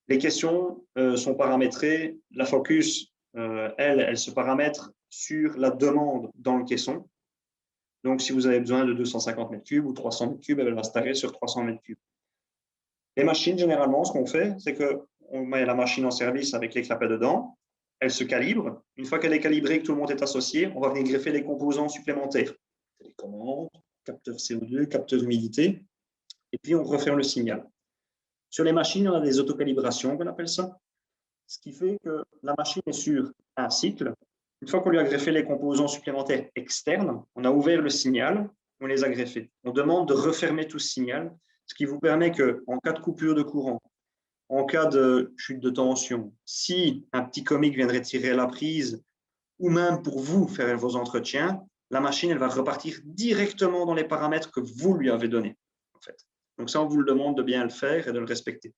Les questions sont paramétrées. La focus, elle se paramètre sur la demande dans le caisson. Donc, si vous avez besoin de 250 m3 ou 300 m3, elle va se tarer sur 300 m3. Les machines, généralement, ce qu'on fait, c'est qu'on met la machine en service avec les clapets dedans. Elle se calibre. Une fois qu'elle est calibrée, que tout le monde est associé, on va venir greffer les composants supplémentaires. Télécommande, capteur CO2, capteur humidité. Et puis, on referme le signal. Sur les machines, on a des autocalibrations, qu'on appelle ça. Ce qui fait que la machine est sur un cycle. Une fois qu'on lui a greffé les composants supplémentaires externes, on a ouvert le signal, on les a greffés. On demande de refermer tout ce signal, ce qui vous permet qu'en cas de coupure de courant, en cas de chute de tension, si un petit comique viendrait tirer la prise, ou même pour vous faire vos entretiens, la machine elle va repartir directement dans les paramètres que vous lui avez donnés. En fait. Donc ça, on vous le demande de bien le faire et de le respecter.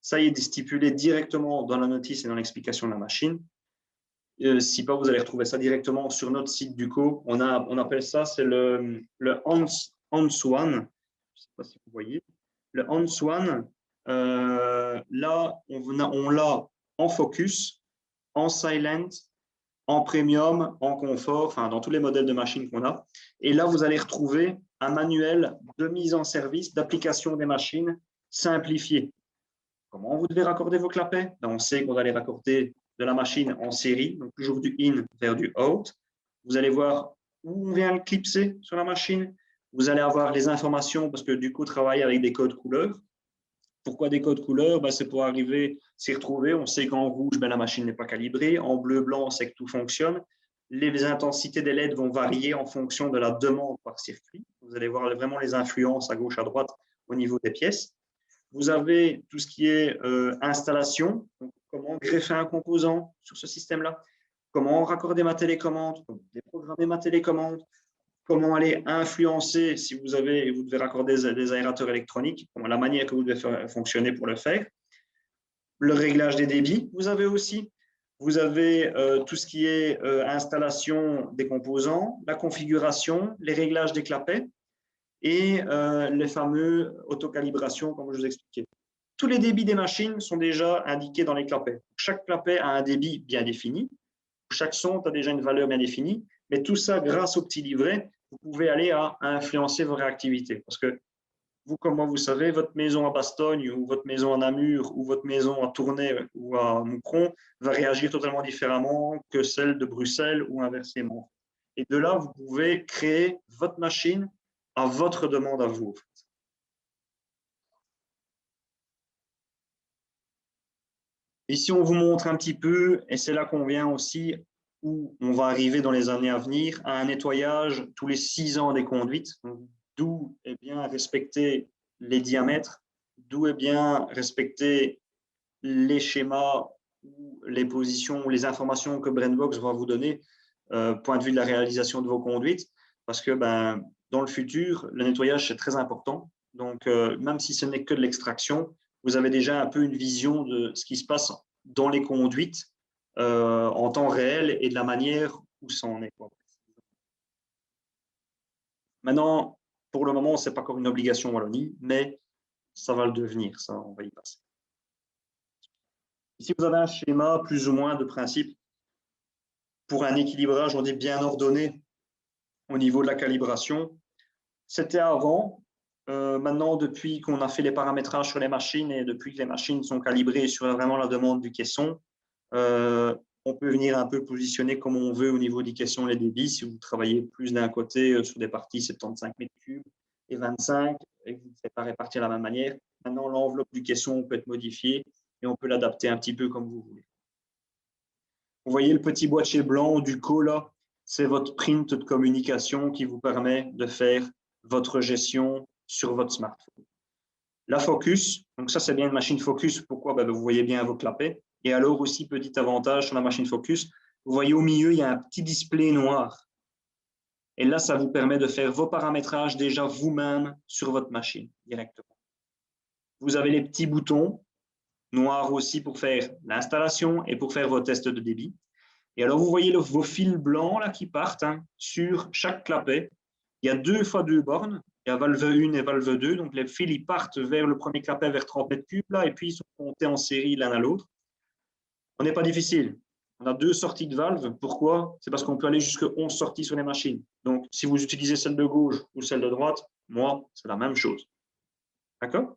Ça y est stipulé directement dans la notice et dans l'explication de la machine. Si pas, vous allez retrouver ça directement sur notre site Duco. On appelle ça, c'est le Hans-One. Je ne sais pas si vous voyez. Le Hans-One, là, on l'a en focus, en silent, en premium, en confort, enfin dans tous les modèles de machines qu'on a. Et là, vous allez retrouver un manuel de mise en service, d'application des machines simplifié. Comment vous devez raccorder vos clapets? On sait qu'on va les raccorder de la machine en série, donc toujours du in vers du out. Vous allez voir où on vient le clipser sur la machine. Vous allez avoir les informations parce que du coup, travailler avec des codes couleurs. Pourquoi des codes couleurs? C'est pour arriver, s'y retrouver. On sait qu'en rouge, la machine n'est pas calibrée. En bleu, blanc, on sait que tout fonctionne. Les intensités des LED vont varier en fonction de la demande par circuit. Vous allez voir vraiment les influences à gauche, à droite au niveau des pièces. Vous avez tout ce qui est installation, donc comment greffer un composant sur ce système-là, comment raccorder ma télécommande, comment déprogrammer ma télécommande, comment aller influencer si vous devez raccorder des aérateurs électroniques, la manière que vous devez faire fonctionner pour le faire. Le réglage des débits, vous avez aussi. Vous avez tout ce qui est installation des composants, la configuration, les réglages des clapets et les fameux autocalibrations, comme je vous expliquais. Tous les débits des machines sont déjà indiqués dans les clapets. Chaque clapet a un débit bien défini. Chaque son a déjà une valeur bien définie. Mais tout ça, grâce au petit livret, vous pouvez aller à influencer vos réactivités. Parce que vous, comment vous savez, votre maison à Bastogne ou votre maison à Namur ou votre maison à Tournai ou à Moucron va réagir totalement différemment que celle de Bruxelles ou inversement. Et de là, vous pouvez créer votre machine à votre demande à vous. Ici, on vous montre un petit peu, et c'est là qu'on vient aussi, où on va arriver dans les années à venir, à un nettoyage tous les 6 ans des conduites, d'où est bien respecter les diamètres, d'où est bien respecter les schémas ou les positions ou les informations que BrainBox va vous donner, point de vue de la réalisation de vos conduites, parce que dans le futur, le nettoyage, c'est très important. Donc, même si ce n'est que de l'extraction, vous avez déjà un peu une vision de ce qui se passe dans les conduites en temps réel et de la manière où ça en est. Maintenant, pour le moment, ce n'est pas encore une obligation Wallonie, mais ça va le devenir, ça, on va y passer. Ici, vous avez un schéma plus ou moins de principe pour un équilibrage, on est bien ordonné au niveau de la calibration. C'était avant. Maintenant, depuis qu'on a fait les paramétrages sur les machines et depuis que les machines sont calibrées sur vraiment la demande du caisson, on peut venir un peu positionner comme on veut au niveau des caissons, les débits. Si vous travaillez plus d'un côté sur des parties 75 mètres cubes et 25 et que vous ne faites pas répartir de la même manière, maintenant l'enveloppe du caisson peut être modifiée et on peut l'adapter un petit peu comme vous voulez. Vous voyez le petit boîtier blanc du Cola, c'est votre print de communication qui vous permet de faire votre gestion sur votre smartphone. La Focus, donc ça c'est bien une machine Focus, pourquoi? Vous voyez bien vos clapets. Et alors aussi, petit avantage sur la machine Focus, vous voyez au milieu, il y a un petit display noir. Et là, ça vous permet de faire vos paramétrages déjà vous-même sur votre machine directement. Vous avez les petits boutons noirs aussi pour faire l'installation et pour faire vos tests de débit. Et alors, vous voyez vos fils blancs là, qui partent sur chaque clapet. Il y a 2 fois 2 bornes. Il y a valve 1 et valve 2. Donc, les fils ils partent vers le premier clapet vers 30 mètres cubes là, et puis ils sont montés en série l'un à l'autre. On n'est pas difficile. On a 2 sorties de valve. Pourquoi? C'est parce qu'on peut aller jusqu'à 11 sorties sur les machines. Donc, si vous utilisez celle de gauche ou celle de droite, moi, c'est la même chose. D'accord?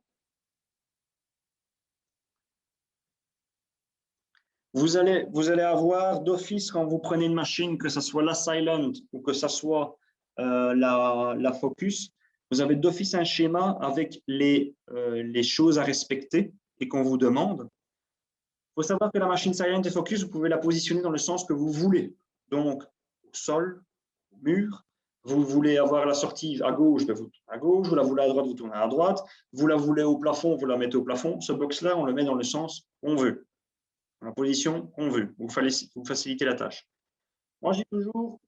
Vous allez avoir d'office, quand vous prenez une machine, que ce soit la Silent ou que ce soit la Focus, vous avez d'office un schéma avec les choses à respecter et qu'on vous demande. Il faut savoir que la machine Silent et Focus, vous pouvez la positionner dans le sens que vous voulez. Donc, au sol, au mur. Vous voulez avoir la sortie à gauche, vous tournez à gauche. Vous la voulez à droite, vous tournez à droite. Vous la voulez au plafond, vous la mettez au plafond. Ce box-là, on le met dans le sens qu'on veut, dans la position qu'on veut. Vous facilitez la tâche. Moi, je dis toujours,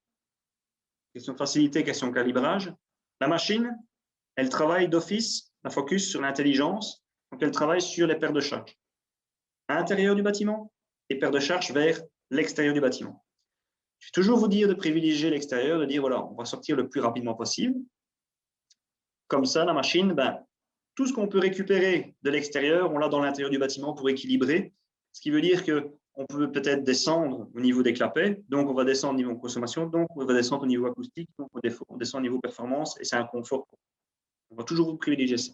question de facilité, question de calibrage. La machine, elle travaille d'office, la Focus, sur l'intelligence. Donc, elle travaille sur les paires de charge à l'intérieur du bâtiment et paires de charge vers l'extérieur du bâtiment. Je vais toujours vous dire de privilégier l'extérieur, de dire, voilà, on va sortir le plus rapidement possible. Comme ça, la machine, tout ce qu'on peut récupérer de l'extérieur, on l'a dans l'intérieur du bâtiment pour équilibrer. Ce qui veut dire qu'on peut peut-être descendre au niveau des clapets, donc on va descendre au niveau consommation, donc on va descendre au niveau acoustique, donc on descend au niveau performance, et c'est un confort. On va toujours vous privilégier ça.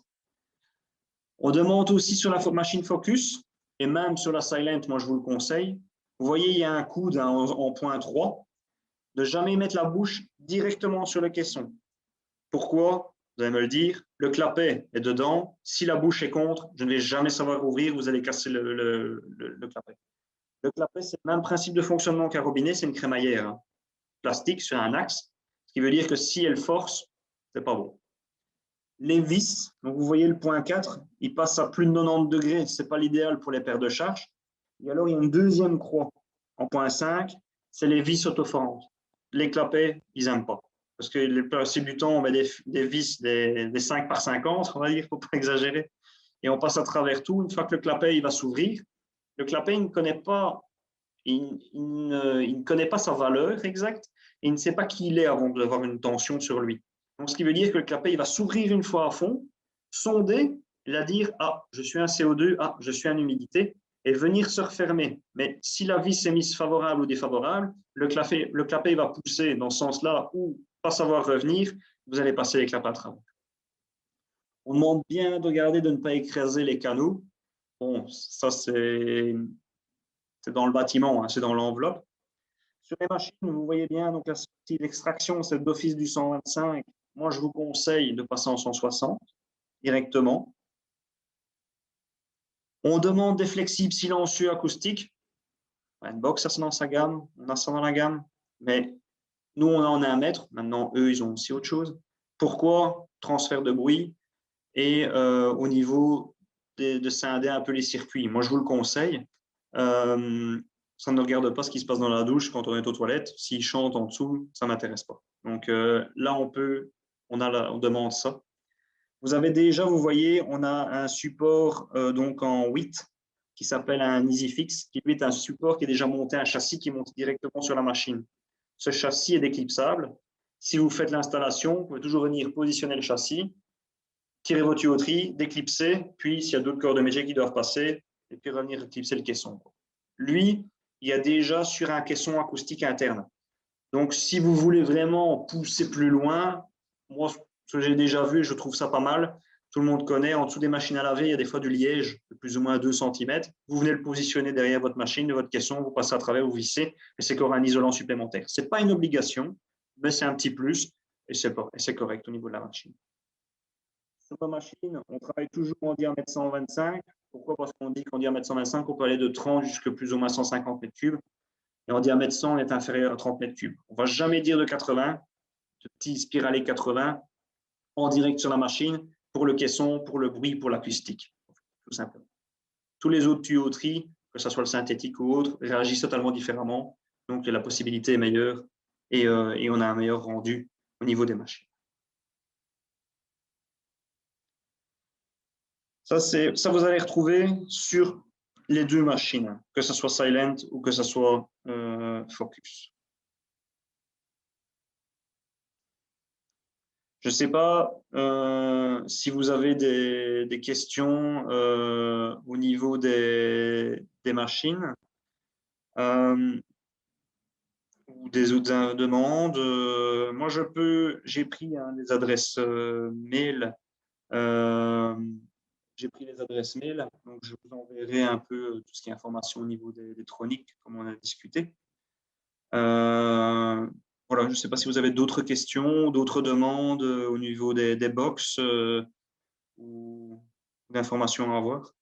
On demande aussi sur la machine Focus, et même sur la Silent, moi je vous le conseille. Vous voyez, il y a un coude en point 3, de jamais mettre la bouche directement sur le caisson. Pourquoi? Vous allez me le dire, le clapet est dedans. Si la bouche est contre, je ne vais jamais savoir ouvrir, vous allez casser le clapet. Le clapet, c'est le même principe de fonctionnement qu'un robinet, c'est une crémaillère plastique sur un axe, ce qui veut dire que si elle force, ce n'est pas bon. Les vis, donc vous voyez le point 4, il passe à plus de 90 degrés, ce n'est pas l'idéal pour les paires de charge. Et alors, il y a une deuxième croix en point 5, c'est les vis autoforantes. Les clapets, ils n'aiment pas. Parce que le principe du temps, on met des vis, des 5 par 50, on va dire, il ne faut pas exagérer. Et on passe à travers tout. Une fois que le clapet il va s'ouvrir, le clapet il ne connaît pas sa valeur exacte. Il ne sait pas qui il est avant d'avoir une tension sur lui. Donc, ce qui veut dire que le clapet il va s'ouvrir une fois à fond, sonder, et là dire « Ah, je suis un CO2, ah, je suis en humidité », et venir se refermer. Mais si la vis est mise favorable ou défavorable, le clapet va pousser dans ce sens-là ou pas savoir revenir, vous allez passer les clapets à travers. On demande bien de regarder de ne pas écraser les canaux. Bon, ça, c'est dans le bâtiment, hein, c'est dans l'enveloppe. Sur les machines, vous voyez bien, donc la sortie d'extraction, c'est d'office du 125. Moi, je vous conseille de passer en 160 directement. On demande des flexibles silencieux acoustiques. Box, ça c'est dans sa gamme, on a ça dans la gamme, mais nous, on en a 1 mètre. Maintenant, eux, ils ont aussi autre chose. Pourquoi? Transfert de bruit et au niveau de scinder un peu les circuits. Moi, je vous le conseille. Ça ne regarde pas ce qui se passe dans la douche quand on est aux toilettes. S'ils chantent en dessous, ça ne m'intéresse pas. Donc là, on demande ça. Vous avez déjà, vous voyez, on a un support donc en 8 qui s'appelle un EasyFix, qui lui est un support qui est déjà monté, un châssis qui monte directement sur la machine. Ce châssis est déclipsable. Si vous faites l'installation, vous pouvez toujours venir positionner le châssis, tirer votre tuyauterie, déclipser, puis s'il y a d'autres corps de métier qui doivent passer, et puis revenir clipser le caisson. Lui, il y a déjà sur un caisson acoustique interne. Donc, si vous voulez vraiment pousser plus loin, moi, ce que j'ai déjà vu, je trouve ça pas mal. Tout le monde connaît, en dessous des machines à laver, il y a des fois du liège de plus ou moins 2 cm. Vous venez le positionner derrière votre machine, de votre caisson, vous passez à travers, vous vissez, et c'est encore un isolant supplémentaire. Ce n'est pas une obligation, mais c'est un petit plus, et c'est correct au niveau de la machine. Sur nos machines, on travaille toujours en diamètre 125. Pourquoi? Parce qu'on dit qu'en diamètre 125, on peut aller de 30 jusqu'à plus ou moins 150 mètres cubes. Et en diamètre 100, on est inférieur à 30 mètres cubes. On ne va jamais dire de 80, de petit spiralé 80, en direct sur la machine, pour le caisson, pour le bruit, pour l'acoustique, tout simplement. Tous les autres tuyauteries, que ce soit le synthétique ou autre, réagissent totalement différemment. Donc, la possibilité est meilleure et on a un meilleur rendu au niveau des machines. Ça, vous allez retrouver sur les 2 machines, que ce soit Silent ou que ce soit Focus. Je ne sais pas si vous avez des questions au niveau des machines ou des autres demandes. Moi, j'ai pris des adresses mail. J'ai pris les adresses mail, donc je vous enverrai un peu tout ce qui est information au niveau des troniques, comme on a discuté. Voilà, je ne sais pas si vous avez d'autres questions, d'autres demandes au niveau des box ou d'informations à avoir.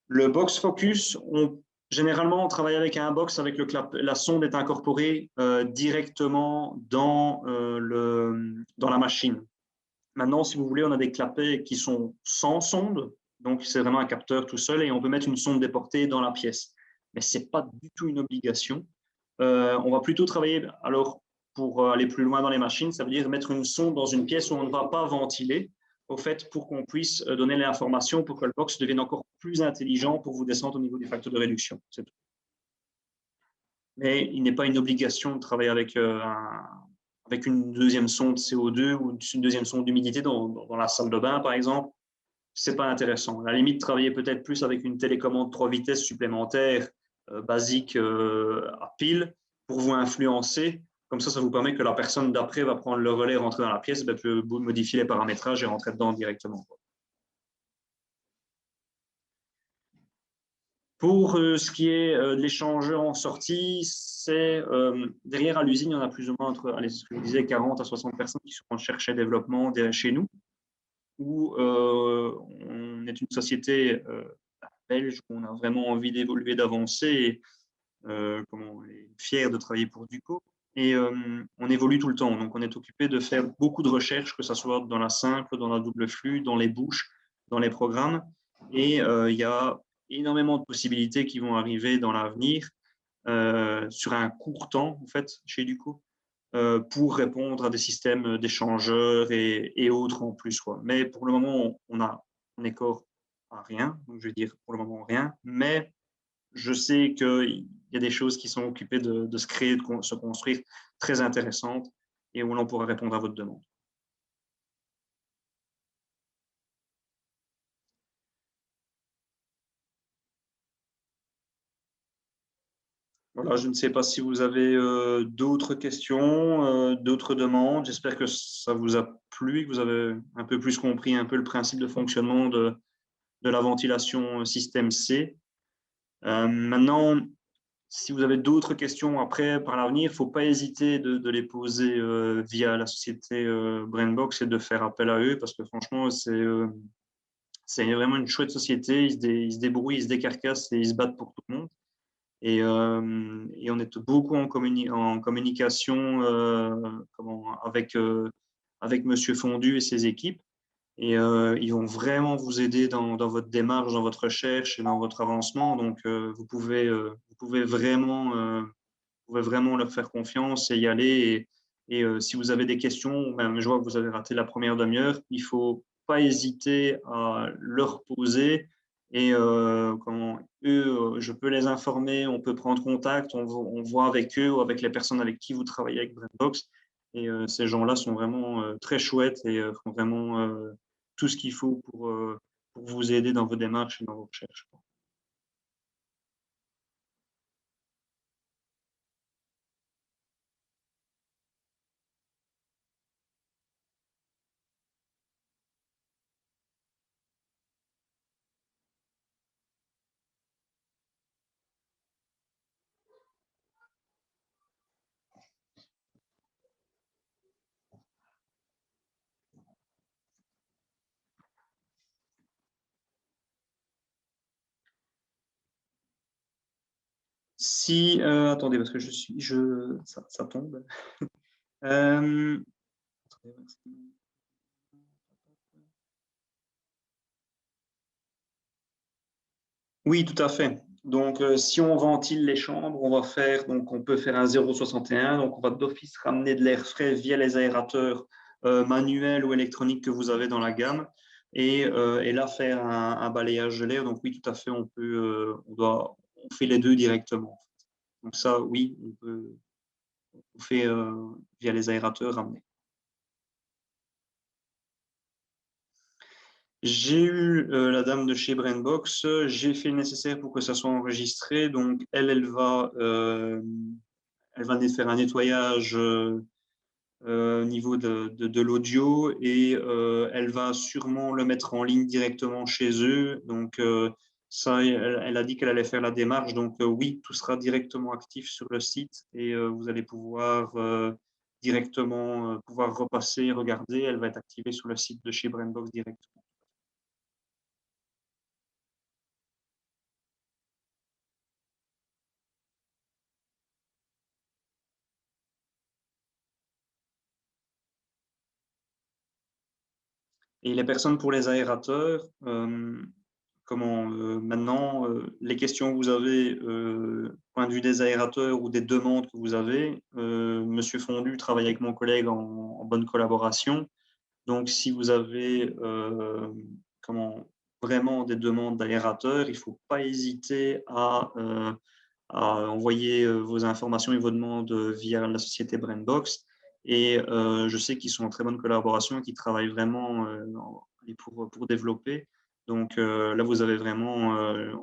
Le box focus, généralement, on travaille avec un box avec la sonde est incorporée directement dans la machine. Maintenant, si vous voulez, on a des clapets qui sont sans sonde, donc c'est vraiment un capteur tout seul et on peut mettre une sonde déportée dans la pièce. Mais ce n'est pas du tout une obligation. On va plutôt travailler, alors, pour aller plus loin dans les machines, ça veut dire mettre une sonde dans une pièce où on ne va pas ventiler, au fait, pour qu'on puisse donner l'information pour que le box devienne encore plus intelligent pour vous descendre au niveau du facteur de réduction. C'est tout. Mais il n'est pas une obligation de travailler avec une deuxième sonde CO2 ou une deuxième sonde d'humidité dans la salle de bain, par exemple. Ce n'est pas intéressant. À la limite, travailler peut-être plus avec une télécommande 3 vitesses supplémentaire, basique à pile, pour vous influencer. Comme ça vous permet que la personne d'après va prendre le relais, rentrer dans la pièce, peut modifier les paramétrages et rentrer dedans directement. Pour ce qui est de l'échangeur en sortie, c'est derrière à l'usine, il y en a plus ou moins entre, ce que je disais, 40 à 60 personnes qui sont en recherche et développement chez nous, où on est une société belge où on a vraiment envie d'évoluer, d'avancer, on est fier de travailler pour Duco. Et on évolue tout le temps. Donc, on est occupé de faire beaucoup de recherches, que ce soit dans la simple, dans la double flux, dans les bouches, dans les programmes. Et il y a énormément de possibilités qui vont arriver dans l'avenir sur un court temps, en fait, chez Duco, pour répondre à des systèmes d'échangeurs et autres en plus. Mais pour le moment, on est encore à rien. Donc, je vais dire pour le moment rien. Mais je sais qu'il y a des choses qui sont occupées de se créer, de se construire, très intéressantes, et où l'on pourra répondre à votre demande. Voilà, je ne sais pas si vous avez d'autres questions, d'autres demandes. J'espère que ça vous a plu et que vous avez un peu plus compris un peu le principe de fonctionnement de la ventilation système C. Maintenant, si vous avez d'autres questions après, par l'avenir, il ne faut pas hésiter de les poser via la société Brainbox et de faire appel à eux parce que franchement, c'est vraiment une chouette société. Ils se débrouillent, ils se décarcassent et ils se battent pour tout le monde. Et on est beaucoup en communication avec Monsieur Fondu et ses équipes. Et ils vont vraiment vous aider dans votre démarche, dans votre recherche et dans votre avancement. Donc, vous pouvez vraiment leur faire confiance et y aller. Et si vous avez des questions, même je vois que vous avez raté la première demi-heure, il ne faut pas hésiter à leur poser. Et quand eux, je peux les informer, on peut prendre contact, on voit avec eux ou avec les personnes avec qui vous travaillez avec Brainbox. Et ces gens-là sont vraiment très chouettes et font vraiment tout ce qu'il faut pour vous aider dans vos démarches et dans vos recherches. Si, attendez, parce que ça tombe. Euh, oui, tout à fait. Donc, si on ventile les chambres, on peut faire un 0,61. Donc, on va d'office ramener de l'air frais via les aérateurs manuels ou électroniques que vous avez dans la gamme. Et là, faire un balayage de l'air. Donc, oui, tout à fait, on fait les deux directement. Donc, ça, oui, on fait via les aérateurs ramenés. J'ai eu la dame de chez Brainbox, j'ai fait le nécessaire pour que ça soit enregistré. Donc, elle va faire un nettoyage au niveau de l'audio et elle va sûrement le mettre en ligne directement chez eux. Donc, ça, elle a dit qu'elle allait faire la démarche. Donc, oui, tout sera directement actif sur le site et vous allez pouvoir directement pouvoir repasser, regarder. Elle va être activée sur le site de chez Brainbox directement. Et les personnes pour les aérateurs, maintenant, les questions que vous avez, point de vue des aérateurs ou des demandes que vous avez, Monsieur Fondu travaille avec mon collègue en bonne collaboration. Donc, si vous avez vraiment des demandes d'aérateurs, il ne faut pas hésiter à envoyer vos informations et vos demandes via la société Brainbox. Et je sais qu'ils sont en très bonne collaboration et qu'ils travaillent vraiment pour développer. Donc là, vous avez vraiment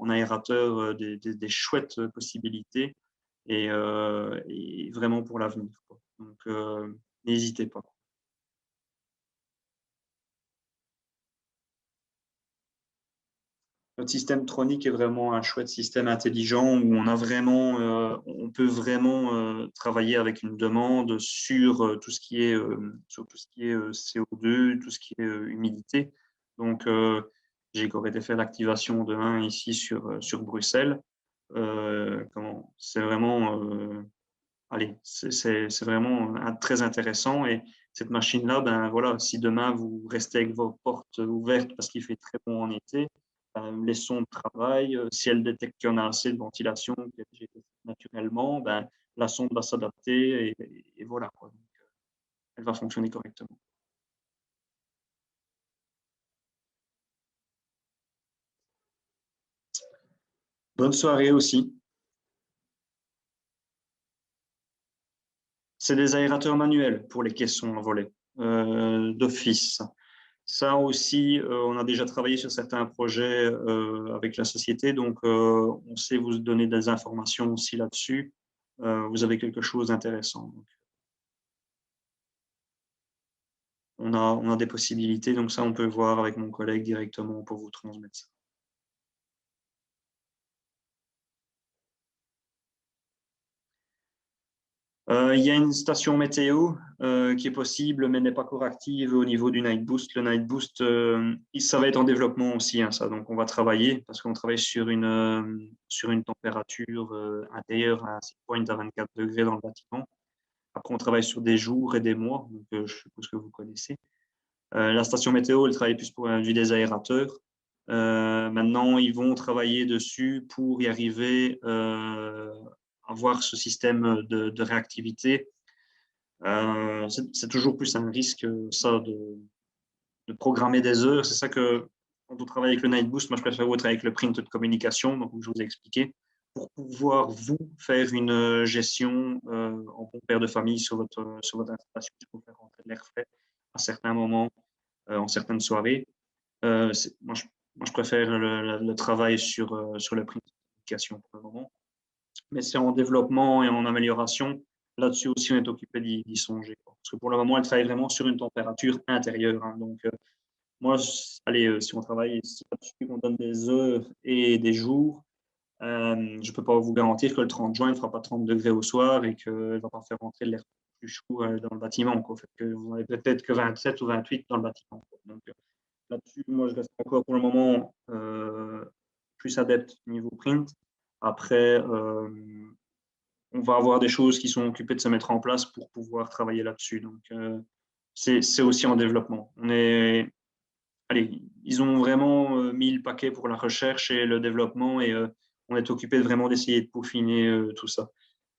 en aérateur des chouettes possibilités et vraiment pour l'avenir. Donc, n'hésitez pas. Notre système Tronic est vraiment un chouette système intelligent où on peut vraiment travailler avec une demande sur tout ce qui est, CO2, tout ce qui est humidité. Donc, j'ai encore été faire l'activation de 1 ici sur Bruxelles. C'est vraiment, c'est vraiment très intéressant. Et cette machine-là, ben voilà, si demain vous restez avec vos portes ouvertes parce qu'il fait très bon en été, les sons de travail, si elle détecte qu'il y en a assez de ventilation qui est déjà fait naturellement, ben, la sonde va s'adapter et voilà, quoi. Donc, elle va fonctionner correctement. Bonne soirée aussi. C'est des aérateurs manuels pour les caissons à volet, d'office. Ça aussi, on a déjà travaillé sur certains projets avec la société, donc on sait vous donner des informations aussi là-dessus. Vous avez quelque chose d'intéressant. On a des possibilités, donc ça, on peut voir avec mon collègue directement pour vous transmettre ça. Il y a une station météo qui est possible, mais n'est pas encore active au niveau du Night Boost. Le Night Boost, ça va être en développement aussi, hein, ça. Donc, on va travailler parce qu'on travaille sur une température intérieure à 6 points à 24 degrés dans le bâtiment. Après, on travaille sur des jours et des mois, donc je suppose que vous connaissez. La station météo, elle travaille plus pour du des aérateurs. Maintenant, ils vont travailler dessus pour y arriver avoir ce système de réactivité. C'est toujours plus un risque, ça, de programmer des heures. C'est ça que, quand on travaille avec le Night Boost, moi, je préfère travailler avec le print de communication, donc je vous ai expliqué, pour pouvoir, vous, faire une gestion en bon père de famille sur votre installation, pour faire rentrer de l'air frais à certains moments, en certaines soirées. Moi, je préfère le travail sur le print de communication pour le moment. Mais c'est en développement et en amélioration. Là-dessus aussi, on est occupé d'y songer. Parce que pour le moment, elle travaille vraiment sur une température intérieure. Hein. Donc, moi, allez, si on travaille là-dessus, qu'on donne des heures et des jours, je ne peux pas vous garantir que le 30 juin, il ne fera pas 30 degrés au soir et qu'elle ne va pas faire rentrer de l'air plus chaud dans le bâtiment. Quoi. Fait que vous n'avez peut-être que 27 ou 28 dans le bâtiment. Quoi. Donc, là-dessus, moi, je reste encore pour le moment plus adepte niveau print. Après, on va avoir des choses qui sont occupées de se mettre en place pour pouvoir travailler là-dessus. Donc, c'est aussi en développement. Allez, ils ont vraiment mis le paquet pour la recherche et le développement et on est occupé de vraiment d'essayer de peaufiner tout ça.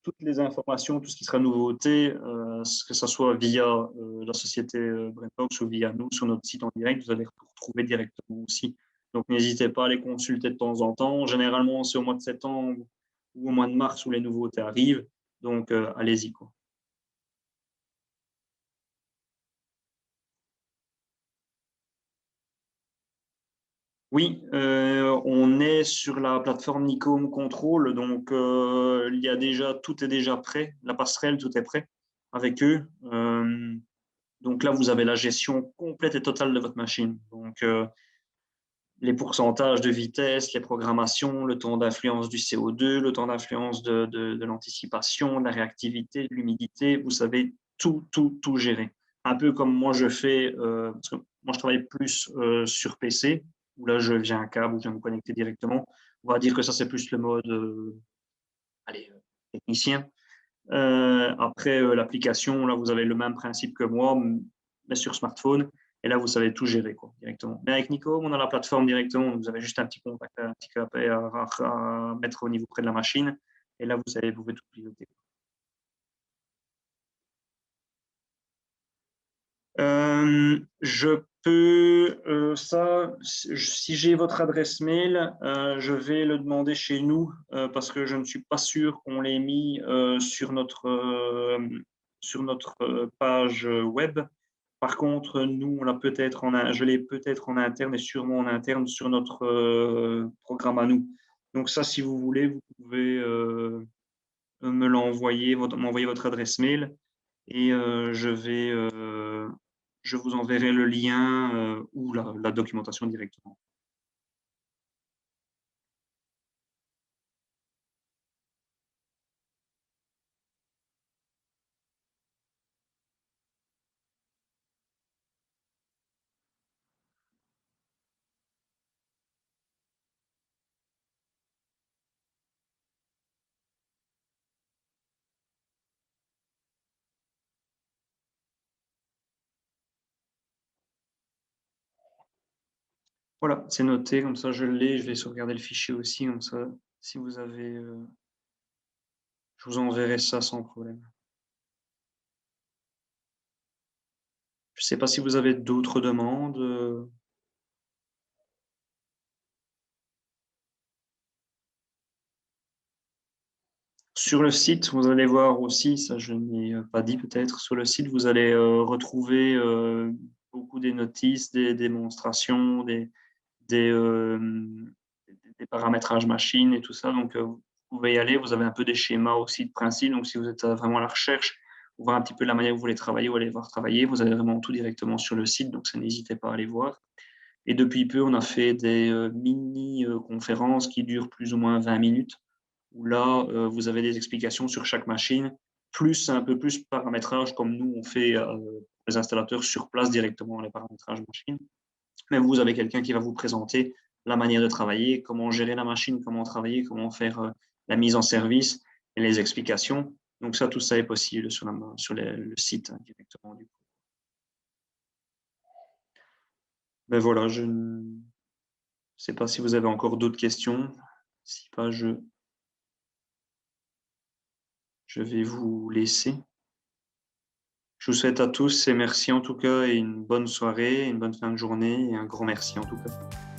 Toutes les informations, tout ce qui sera nouveauté, que ce soit via la société Brainbox ou via nous sur notre site en direct, vous allez retrouver directement aussi. Donc, n'hésitez pas à les consulter de temps en temps. Généralement, c'est au mois de septembre ou au mois de mars où les nouveautés arrivent. Donc, allez-y, quoi. Oui, on est sur la plateforme Nicom Control, donc il y a déjà, tout est déjà prêt, la passerelle, tout est prêt avec eux. Donc là, vous avez la gestion complète et totale de votre machine. Donc, les pourcentages de vitesse, les programmations, le temps d'influence du CO2, le temps d'influence de l'anticipation, de la réactivité, de l'humidité, vous savez tout gérer. Un peu comme moi je fais, parce que moi je travaille plus sur PC, où là je viens un câble, où je viens me connecter directement. On va dire que ça c'est plus le mode allez, technicien. Après, l'application, là, vous avez le même principe que moi, mais sur smartphone. Et là, vous savez tout gérer quoi, directement. Mais avec Nico, on a la plateforme directement. Vous avez juste un petit contact, un petit câble à mettre au niveau près de la machine. Et là, vous savez, vous pouvez tout piloter. Je peux, ça, si j'ai votre adresse mail, je vais le demander chez nous parce que je ne suis pas sûr qu'on l'ait mis sur notre page web. Par contre, nous, on l'a peut-être je l'ai peut-être en interne et sûrement en interne sur notre programme à nous. Donc ça, si vous voulez, vous pouvez me l'envoyer, m'envoyer votre adresse mail et je vous enverrai le lien ou la documentation directement. Voilà, c'est noté, comme ça je l'ai, je vais sauvegarder le fichier aussi, comme ça, si vous avez, je vous enverrai ça sans problème. Je ne sais pas si vous avez d'autres demandes. Sur le site, vous allez voir aussi, ça je n'ai pas dit peut-être, sur le site, vous allez retrouver beaucoup des notices, des démonstrations, des, des paramétrages machines et tout ça. Donc, vous pouvez y aller. Vous avez un peu des schémas aussi de principe. Donc, si vous êtes vraiment à la recherche, pour voir un petit peu la manière dont vous voulez travailler ou aller voir travailler, vous avez vraiment tout directement sur le site. Donc, ça n'hésitez pas à aller voir. Et depuis peu, on a fait des mini-conférences qui durent plus ou moins 20 minutes, où là, vous avez des explications sur chaque machine, plus un peu plus paramétrage, comme nous, on fait les installateurs sur place directement, les paramétrages machine. Mais vous avez quelqu'un qui va vous présenter la manière de travailler, comment gérer la machine, comment travailler, comment faire la mise en service et les explications. Donc ça, tout ça est possible sur le site directement. Du coup. Mais voilà, je ne sais pas si vous avez encore d'autres questions. Si pas, je vais vous laisser. Je vous souhaite à tous et merci en tout cas et une bonne soirée, une bonne fin de journée et un grand merci en tout cas.